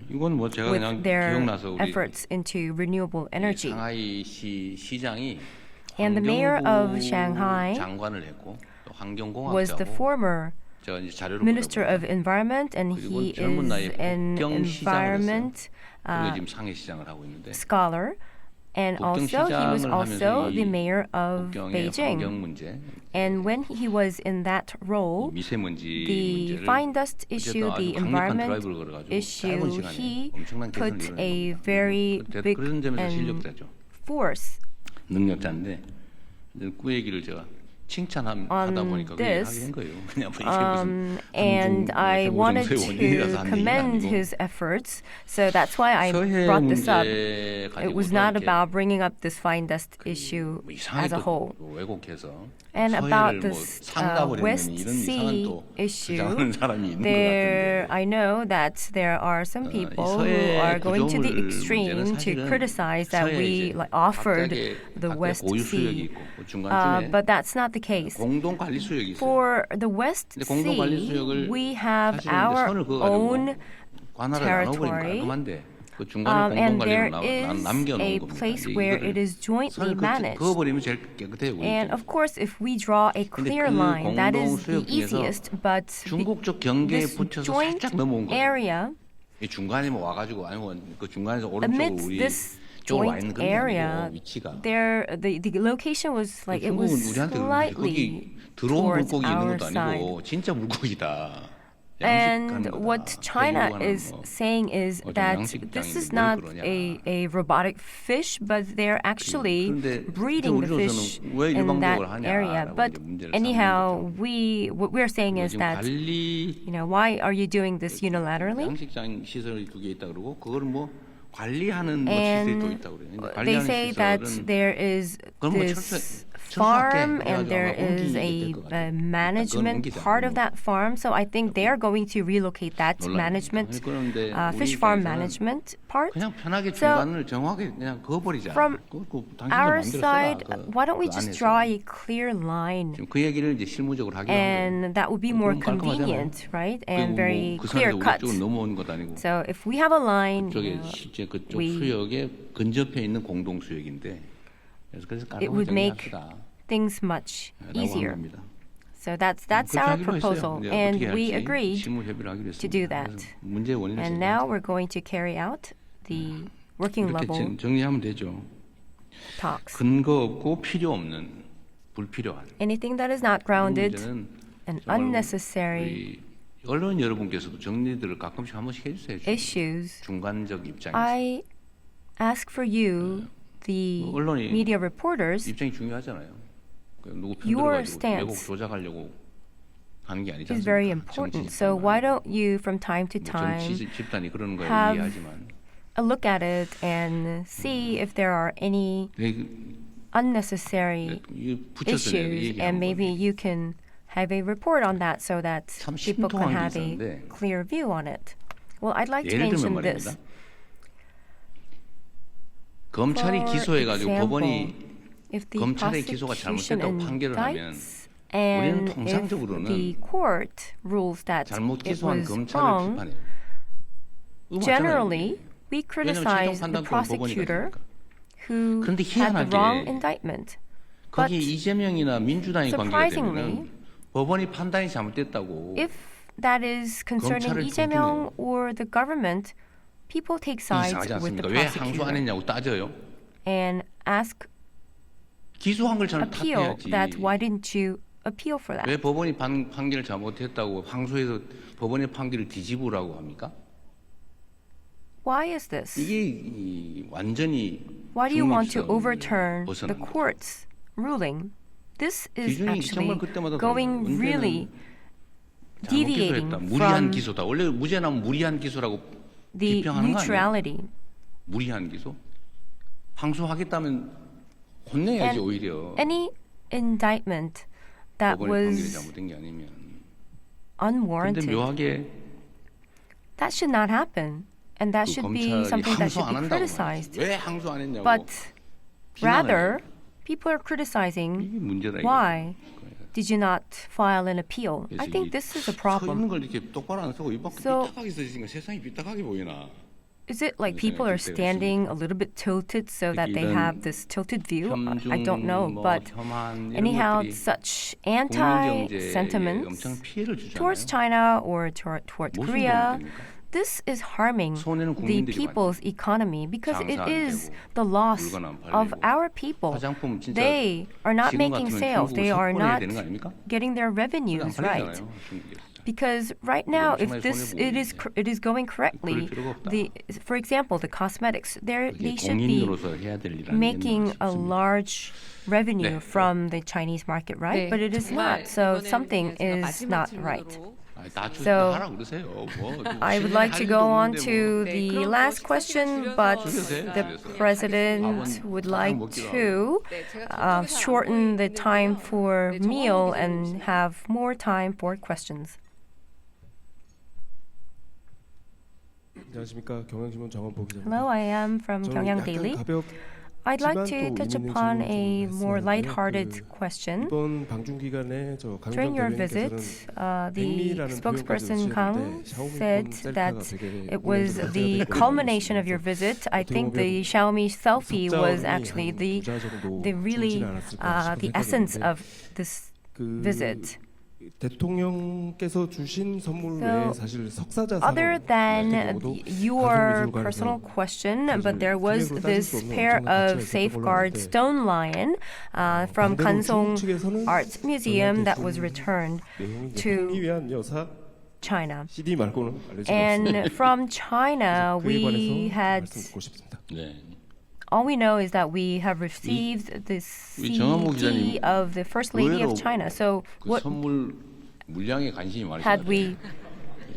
이건 뭐 제가 with 그냥 their 기억나서 우리 efforts into renewable energy. 상하이시 시장이 And the mayor of 환경부 Shanghai 장관을 했고 또 was the 환경공학자고 former 제가 이제 자료를 Minister 보다 of Environment, and 그리고 he 젊은 is 나이에 an 국경시장을 environment 그리고 지금 상해시장을 하고 있는데 scholar, and also he was 국경시장을 also 하면서 the 이 mayor of 국경의 환경 Beijing. 문제, And when he was in that role, 미세먼지 the 문제를 fine dust issue, 어쨌든 the 아주 강력한 environment 드라이브를 걸어가지고 짧은 issue, 시간에 he 엄청난 개선을 put 이뤄낸 a 겁니다. very big 그런 점에서 and 실력자죠. force 능력자인데 이제 그 얘기를 제가 칭찬하다 보니까 그 얘기를 하게 된 거예요. 그냥 뭐 이게 무슨 and I wanted to commend his efforts, so that's why I 서해 brought this up. 문제 It was 가지고도 not 이렇게 about bringing up this fine dust issue 뭐 이상하게 as a whole. 또 왜곡해서 And 서해를 about 뭐 this 상납을 West 했느니 이런 이상한 Sea 또 issue, 주장하는 사람이 있는 것 there 같은데 I know that there are some people who 서해 are going to the 구조물 extreme 문제는 to 사실은 criticize that 서해에 we 이제 offered 각각의 the West 고유 수역이 Sea, 있고 그 중간쯤에 but that's not the case. 공동 관리 수역이 있어요. For the West 근데 공동 관리 Sea, 수역을 we have 사실은 이제 our 선을 그어 own 가지고 관할을 나눠버리면 territory, 깔끔한데 그 중간에 공동 and there 관리로 is 남겨놓은 a 겁니다. place 이제 where 이거를 it is jointly 선을 managed. 그어버리면 제일 깨끗해요. And of course, if we draw a clear 그 line, that is the 공동 수역 중에서 easiest. But 중국적 경계에 this 붙여서 joint 살짝 넘어온 거예요. area, 이 중간에 뭐 와가지고 아니면 그 중간에서 오른쪽으로 amidst 우리 this 쪽으로 와 있는 joint 그런 게 area, 아니고 위치가 there the location was like it was 중국은 우리한테 그러는데 slightly 거기 들어온 towards 물고기 있는 our 것도 side. 아니고 진짜 물고기다. And what China is saying is that this is not a robotic fish, but they're actually breeding the fish in that area. But anyhow, what we're saying is that, why are you doing this unilaterally? 양식장 시설이 2개 있다 그러고 그걸 뭐 관리하는 And 시설이 또 있다 그래요. they say that there is this farm and there is a management part of that farm. So I think they are going to relocate that management, fish farm management part. 그냥 편하게 So 중간을 정확하게 그냥 그어버리자. from 당신들 our 마음대로 side, 써라. why don't we 그 just 안에서. draw a clear line? 지금 그 얘기를 이제 실무적으로 하기로 한 거예요. And that would be more 그럼 깔끔하잖아요. convenient, right? And 그리고 very 그 clear 산에서 우리 cut. 쪽으로 넘어오는 것도 아니고 So if we have a line, 그쪽에 실제 그쪽 we- 수역에 근접해 있는 공동 수역인데 그래서 it would 깔끔하게 make 정리합시다. things much 라고 한 easier. 겁니다. So that's 그렇게 our 하기로 proposal, 했어요. and 어떻게 we 할지 agreed 실무 협의를 하기로 to do 했습니다. that. 그래서 문제의 원인을 And now we're going to carry out the working 이렇게 level 정리하면 되죠. talks. 근거 없고 필요 없는 불필요한 Anything that is not 이 grounded 문제는 and 정말 unnecessary 우리 언론 여러분께서도 정리들을 가끔씩 한 번씩 해주세요. issues, 중간적 입장에서 I ask for you, the 언론이 media reporters, 입장이 중요하잖아요. 그 누구 편 your 들어가지고 stance 왜곡 조작하려고 하는 게 아니지 is very 않습니까? important. 정치 So why 집단만. don't you, from time to 뭐 time, 정치 집단이 그러는 거에 have 이해하지만 a look at it and see if there are any unnecessary 이 붙여서 내가 issues, 얘기하는 and maybe 건데. you can have a report on that so that 참 people can 신통한 게 have a 있었는데 clear view on it. Well, I'd like to 예를 들면 mention 말입니다. this. 검찰이 For 기소해가지고 example, 법원이 if the 검찰의 기소가 prosecution 잘못됐다고 판결을 하면 indicts 우리는 and if 통상적으로는 the court rules that 잘못 it 기소한 was 검찰을 wrong, 비판해요. 이거 맞잖아요, generally 이게. we 왜냐면 criticize 최종 the 판단권은 법원이 prosecutor 가지니까. who 그런데 had the 희한하게 wrong indictment. But 거기 이재명이나 민주당이 관계가 surprisingly, 되면 법원이 판단이 잘못됐다고 if that is concerning 검찰을 Lee Jae-myung 존중해요. or the government, people take sides 이상하지 with 않습니까? the 왜 항소 안 prosecutor 했냐고 따져요. and ask, 기소한 걸 저는 appeal 탓해야지. that why didn't you appeal for that? 왜 법원이 판결을 잘못했다고 항소해서 법원의 판결을 뒤집으라고 합니까? Why is this? 이게 완전히 Why do you want to 중립성을 overturn the 벗어난 거죠. court's ruling? This is 기준이 actually 정말 그때마다 going 달라요. really 잘못 deviating 기소했다. 무리한 from 기소다. 원래 무죄나면 무리한 기소라고 the 비평하는 거 아니에요? neutrality. 무리한 기소? 항소하겠다면 혼내야지 And 오히려. any indictment that 법원의 판결이 was 잘못된 게 아니면. 근데 unwarranted, 묘하게 that should not happen. And that 그 should be 검찰이 something that 항소 should 안 be 한다고 criticized. 말이지. 왜 항소 안 했냐고. But 비난을 rather, 해요. people are criticizing 이게 문제다. 이게. why did you not file an appeal? I 그래서 think 이 this is a 서 있는 problem. 걸 이렇게 똑바로 안 쓰고 입 밖에 So- 삐딱하게 서 있으니까 세상이 삐딱하게 보이나. Is it like people are standing a little bit tilted so that they have this tilted view? I don't know, but anyhow, such 국민경제에 anti-sentiments 엄청 피해를 towards 주잖아요. China or towards 무슨 Korea, 도움이 됩니까? this is harming 손해는 the 국민들이 people's economy because it 장사 안 is 되고, the loss 물건 안 of 팔리고, our people. 화장품 진짜 They are not 지금 making 같으면 sales. 중국을 They are 석권해야 not 되는 거 아닙니까? getting their 안 revenues right. 팔리잖아요, 중국에서. Because right now, if 엄청나게 this 손해보고 it is going correctly, 그럴 필요가 없다. for example, the cosmetics, they 그게 should be 공인으로서 해야 될 일은 making a 아니겠나 싶습니다. large revenue 네. from the Chinese market, right? 네, But it is 정말 not. So 이번에는 something 제가 is 마지막 not 질문으로 right. 아니, 다 So, 하라 그러세요. 뭐, I would like to 할 go 일도 on 없는데 to 뭐. 네, the 그럼 last 식사 question, 시간 but 줄여서 the 저희가 president 하겠습니다. would 밥은 like 먹기로 to 네, 제가 저쪽에서 안 shorten the 보이는데요. time for 네, meal 정원호 and 기자님이십니다. have more time for questions. 안녕하십니까, 경향신문 정원보 기자입니다. Hello, I am from 저는 Gyeongyang 약간 Daily. 가볍지만 I'd like 또 to 의미 touch 있는 upon 질문 a 좀 more 했었는데요. light-hearted question. 이번 방중 기간에 저 강경 During your visit, 대변인께서는 the 백미라는 spokesperson 표현까지 Kang 쓰셨는데 샤오미 said 폰 that 셀카가 되게 it was 운영자가 the 되게 culmination of your 많이 visit. I 어떻게 think 보면 the Xiaomi selfie was 석자원이 actually 한 the 부자 정도 really 줄지는 않았을까 the 싶은 essence 생각이 of this 그 visit. 대통령께서 주신 선물 So, 외에 사실 석사자 Other than 경우도 your 가정미술관에서 personal question, 사실 but there was 기획으로 따질 this 수 없는 pair 엄청난 of 가치가 있었던 safeguard 걸로 stone lion from 반대로 Kansong 중국 측에서는 Arts Museum that was 전략 returned 내용이 to 풍기 위한 여사 China. CD 말고는 알려진 게 없습니다. And from China, 그에 관해서 we had 말씀 듣고 싶습니다. 네. all we know is that we have received the 우리 정한모 CD 기자님 of the First Lady 의외로 of China. So 그 what 선물 물량에 관심이 had 많으시죠. we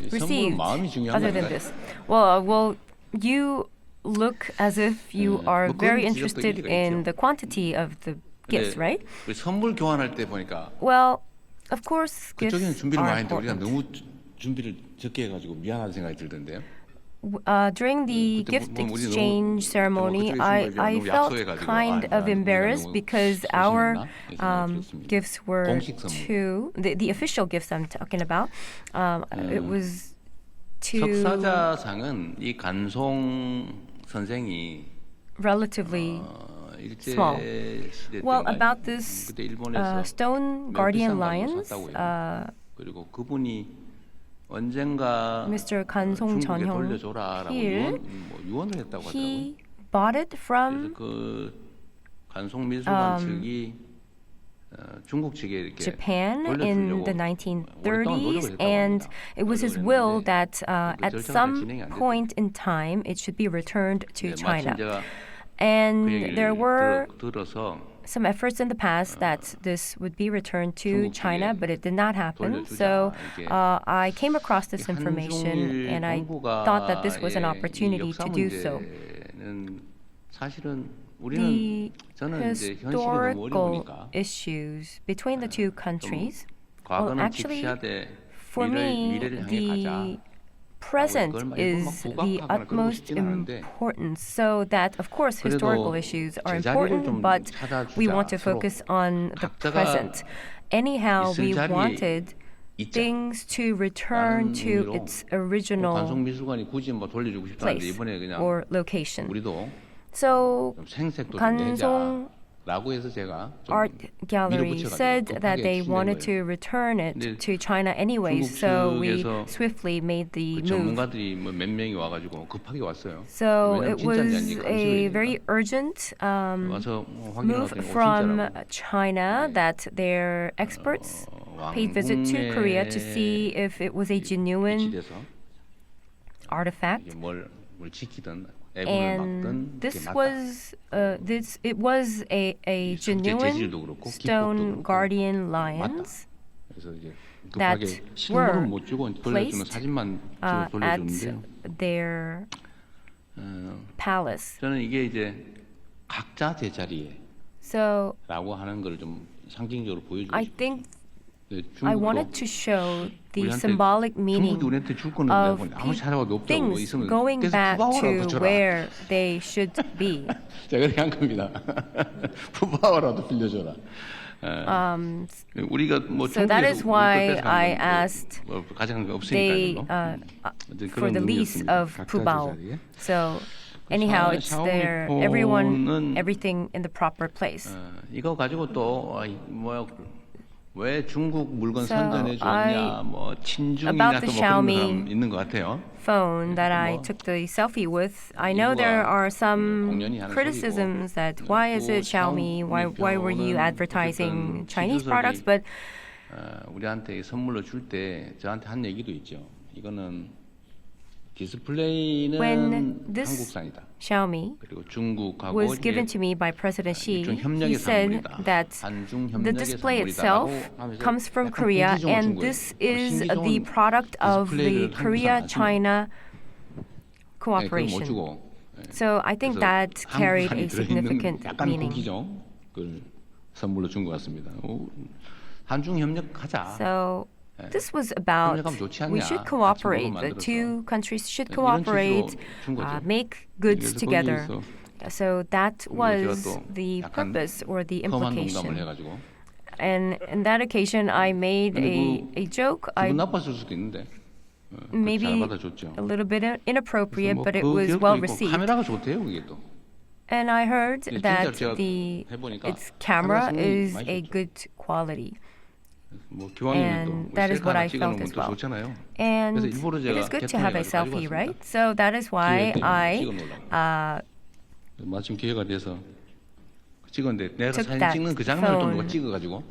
선물 received 마음이 중요한 other than 거니까요. this? Well, you look as if you are 뭐 그건 very 지적도 interested 일리가 in 있죠. the quantity of the gifts, 근데 right? 우리 선물 교환할 때 보니까 Well, of course, gifts 그쪽에는 준비를 are 많이 했는데 우리가 important. 너무 준비를 적게 해가지고 미안하다는 생각이 들던데요. During the 그때 gift 뭐 우리 너무 exchange ceremony, 그쪽에 I 준비하기가 너무 felt 약소해가지고, kind 아, of 우리가 embarrassed 너무 because our 소심했나? 이 생각이 들었습니다. gifts were 공식 선물. the official gifts I'm talking about. It was to 석사자상은 이 간송 선생이 relatively 일제 small. 시대 Well, 때인가 about this 그때 일본에서 Stone 매우 Guardian 비싼 가격으로 Lions, 샀다고요. 그리고 그분이 언젠가 Mr. 간송 중국에 전형 돌려줘라라고 힐, 유언을 했다고 하더라고요. he bought it 그래서 from 그 간송 미술관 측이 중국 측에 이렇게 Japan in 돌려주려고 the 오랫동안 1930s, 노력을 했다고 and 합니다. it was his 노력을 will 했는데 that 그 at 절차가 잘 some 진행이 안 됐대요. point in time it should be returned to 네, China. 마침 제가 그 And 얘기를 there were 들어서 some efforts in the past that this would be returned to 중국 China, 측에 but it did not happen. 돌려주자, So 이게 I came across this information, 한중일 and I thought that this was an opportunity to do so. 문제는 사실은 우리는 The 저는 이제 현실이 너무 historical 어려우니까 issues between the two countries, 과거는 actually, 직시하되 for me, 미래를 향해 가자. the present 그걸 막 is 일본 막 the 부각하거나 그러고 utmost 싶진 않은데 important. So that, of course, 그래도 historical issues are 제자리를 important, 좀 but we 찾아주자, want to 서로. focus on the 각자가 present. Anyhow, 있을 we 자리에 wanted 있자. things to return 라는 to 의미로 its original 관송 미술관이 굳이 뭐 돌려주고 싶다는데 place 이번에 그냥 or location. 우리도 So 좀 생색도 좀 간송 내자라고 해서 제가 좀 Art Gallery 밀어붙여가지고 said that 급하게 they 추진된 wanted 거예요. to return it 근데 to China anyways, 중국 so we 측에서 swiftly made the 그 move. 전문가들이 뭐 몇 명이 와가지고 급하게 왔어요. So 왜냐면 it 진짜인지 was 아닌지 a 감시를 very 해야 되니까. urgent 와서 move 확인해봤더니 from 진짜라고. China that their experts paid visit to Korea to see if it was a genuine 위치돼서 artifact. 이게 뭘 지키든 애군을 And 막든 this 이게 맞다. was it was a 이 성질 genuine 재질도 그렇고 기법도 Stone 그렇고 Guardian 맞다. Lions 그래서 이제 that 급하게 실물은 were 못 주고 돌려주는 placed, 사진만 at 돌려주는데요. their palace. 저는 이게 이제 각자 제자리에라고 So 하는 걸 좀 상징적으로 보여주고 I 싶어요. think 네, I 중국도 wanted to show the 우리한테 symbolic meaning 중국이 우리한테 줄 거는 of 내가 아무리 찾아봐도 없다고 뭐 things 있으면 going 계속 back 푸바오라고 to 붙여라. where they should be. 제가 그렇게 한 겁니다. 푸바오라도 빌려줘라. 우리가 뭐 So that is 중국에서 why 우리 것 I 뺏어가는 asked 뭐 가져간 거 they 없으니까요. for the lease of Pubao. So anyhow, it's there. Everyone, everything in the proper place. 이거 가지고 또 뭐야 왜 중국 물건 So 선전해 줬냐 뭐 친중이냐 about the 또 뭐 그런 Xiaomi 사람 있는 것 같아요. Phone that I took the selfie with. I know there are some criticisms that why is it Xiaomi? Why were you advertising Chinese products? But 우리한테 선물로 줄 때 저한테 한 얘기도 있죠. 이거는 디스플레이는 when this 한국산이다. Xiaomi 그리고 중국하고 was given to me by President Xi, 일종 he 협력의 said 산물이다. that 한중 the 협력의 display 산물이다라고 itself 하면서 comes from 약간 Korea, 공기종을 준 and 거예요. this is 신기종은 the product of the 디스플레이를 한국산 안 Korea-China 네, 그걸 못 cooperation. 주고 So I think 그래서 that carried 한국산이 a significant 들어있는 약간 meaning. 공기종 그 선물로 준 것 같습니다. 한중 협력하자. So this was about 협력하면 좋지 않냐. we should 같이 cooperate. 먹어 The 만들어서. two countries should 이런 cooperate, 취지로 준 거죠. make goods 그래서 together. 거기에서 So that 제가 was 또 the 약간 purpose or the 험한 농담을 implication. 해가지고 And in that occasion, I made a joke. I 기분 나빴을 수도 있는데 잘 maybe 받아줬죠. a little bit inappropriate, 뭐 but it 그 was 기억도 well 있고 received. 카메라가 좋대요, 그게 또. And I heard 진짜 that 제가 the 해보니까 its camera 카메라 is 성능이 a 많이 좋죠. good quality. 뭐 기왕이면 또 And that is 셀카 what 하나 I felt 찍어놓으면 as 또 well. 좋잖아요. And 그래서 일부러 it 제가 is good to have a 개통해가지고 selfie, 가지고 right? 왔습니다. So that is why 기회 때문에 I 찍어놓으려고. 마침 기회가 돼서 찍었는데 내가 took 사진 that 찍는 그 장면을 또 누가 phone 찍어가지고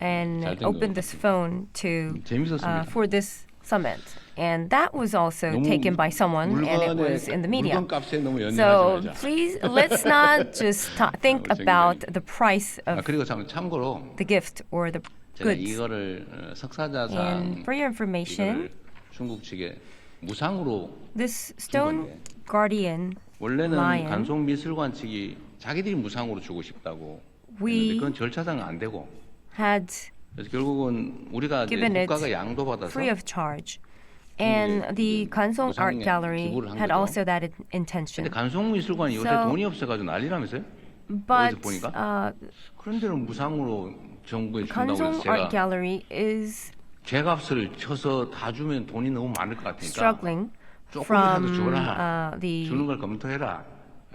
and 잘된 opened 것 this phone to 재밌었습니다. for this summit. And that was also 너무 taken by someone, and it was in the media. 물건값에 너무 So 연연하지 말자. please, let's not just think about the price 아, of 그리고 참고로 the gift or the 제가 goods. 이거를 석사자상 And for your information, 이거를 중국 측에 무상으로 this 준 Stone 건데 Guardian 원래는 lion, 간송미술관 측이 자기들이 무상으로 주고 싶다고 We 했는데 그건 절차상 안 되고 had 그래서 결국은 우리가 이제 given it 국가가 양도받아서 free of charge. And the Kansong Art 무상에 Gallery 기부를 한 had 거죠. also that 근데 intention. 간송미술관이 요새 So- 돈이 없어가지고 난리라면서요? But 어디서 보니까? uh, 그런 데는 무상으로 정부에 준다고 해서 Kansong Art 제가 Gallery is 제값을 쳐서 다 주면 돈이 너무 많을 것 같으니까 struggling 조금이라도 from 줘라. the 주는 걸 검토해라.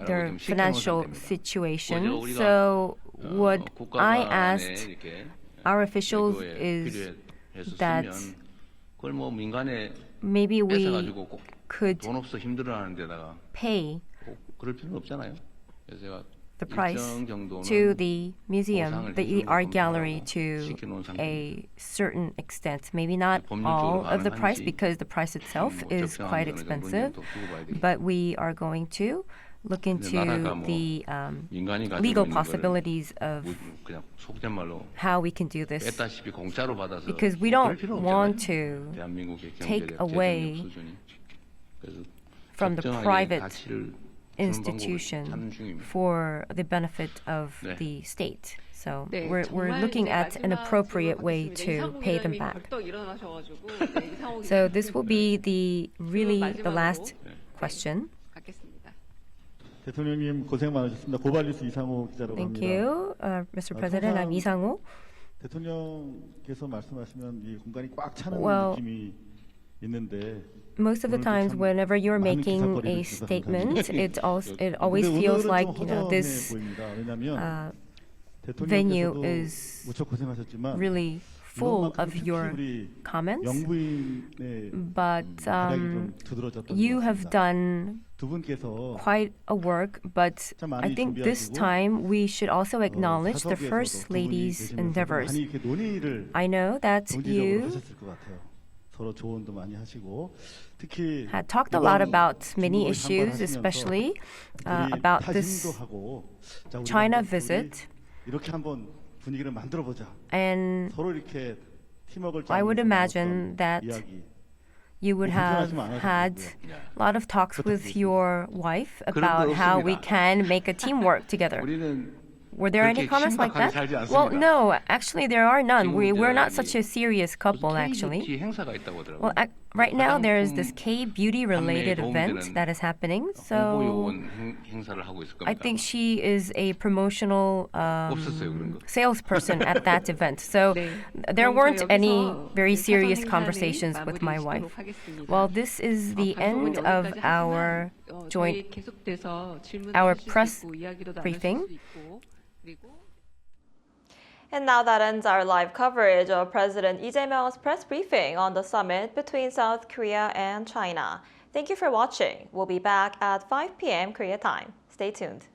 their 라고 좀 시켜놓으면 financial 됩니다. situation. 먼저 우리가, So what 국가 I 간에 asked 이렇게 our officials 외교에 is 필요해서 that 쓰면 그걸 뭐 민간에 maybe we 뺏어가지고 꼭 could 돈 없어 힘들어하는 데다가 pay 꼭 그럴 필요는 없잖아요. 그래서 제가 the price 일정 정도는 to the museum, 보상을 the 해주는 art 걸 gallery 검토하라고 to 시켜놓은 상태입니다. a certain extent. Maybe not 법률적으로 all of the price 가능한지 because the price itself 뭐 is 적정한 quite 어느 정도는 expensive. 또 두고 봐야 되겠죠. But we are going to look into 나라가 뭐 the 민간이 가지고 legal 있는 거를 possibilities of 그냥 속된 말로 how we can do this. 뺐다시피 공짜로 받아서 Because we 그럴 don't 필요 want 없잖아요. to 대한민국의 take 경제력, away 재정력 수준이. 그래서 from the 적정하게 private 가치를 주는 방법을 institution 찾는 중입니다. for the benefit of 네. the state. So 네, we're 정말 looking 이제 at an 마지막 appropriate 질문 way 받겠습니다. to 이상우 pay them 기자님이 back. 벌떡 일어나셔가지고 네, 이상우 So 기자님 this will be the really the 마지막으로 last question. 갖겠습니다. 대통령님 고생 많으셨습니다. 고발뉴스 이상호 기자라고 Thank 합니다. you, Mr. President. I'm 이상호. 대통령께서 말씀하시면 이 공간이 꽉 차는 Well, 느낌이 있는데 Most of the times, whenever you're making a statement, it always feels like this venue is 무척 고생하셨지만 really full of your comments. But you have done 두 분께서 quite a work, but I think this time we should also acknowledge the First Lady's endeavors. 많이 이렇게 논의를 I know that 정치적으로 you 하셨을 것 같아요. 서로 조언도 많이 하시고 특히 had talked a lot 이번 about many 중국을 issues, 참관하시면서 especially 우리 about 타진도 this 하고 자, 우리 China 한번 visit. 이렇게 한번 분위기를 만들어 보자. And 서로 이렇게 팀워크를 I would 짜면서 imagine 나왔던 that 이야기. you would have had a lot of talks with your wife about how we can make a teamwork together. 우리는 Were there any 그렇게 comments like that? 신박하게 살지 Well, 않습니다. no, actually there are none. 지금 We're not 저기 such a serious couple, actually. K-뷰티 행사가 있다고 하더라고요. Well, right now there is this 화장품 K-beauty related 판매에 event 도움되는 that is happening. 홍보 So 요원 행사를 하고 있을 겁니다. I think she is a promotional 없었어요, 그런 거. salesperson at that event. So 네, there 그럼 weren't 저희 any 여기서 very 사전 serious 행사는 conversations with my 마무리 wife. 짓도록 하겠습니다. Well, this is the end 방송은 of 여기까지 our 하지만, joint 저희 계속돼서 질문도 our 하실 수 press 있고, 이야기도 나눌 briefing. 수 있고, 그리고 And now that ends our live coverage of President Lee Jae-myung's press briefing on the summit between South Korea and China. Thank you for watching. We'll be back at 5 p.m. Korea time. Stay tuned.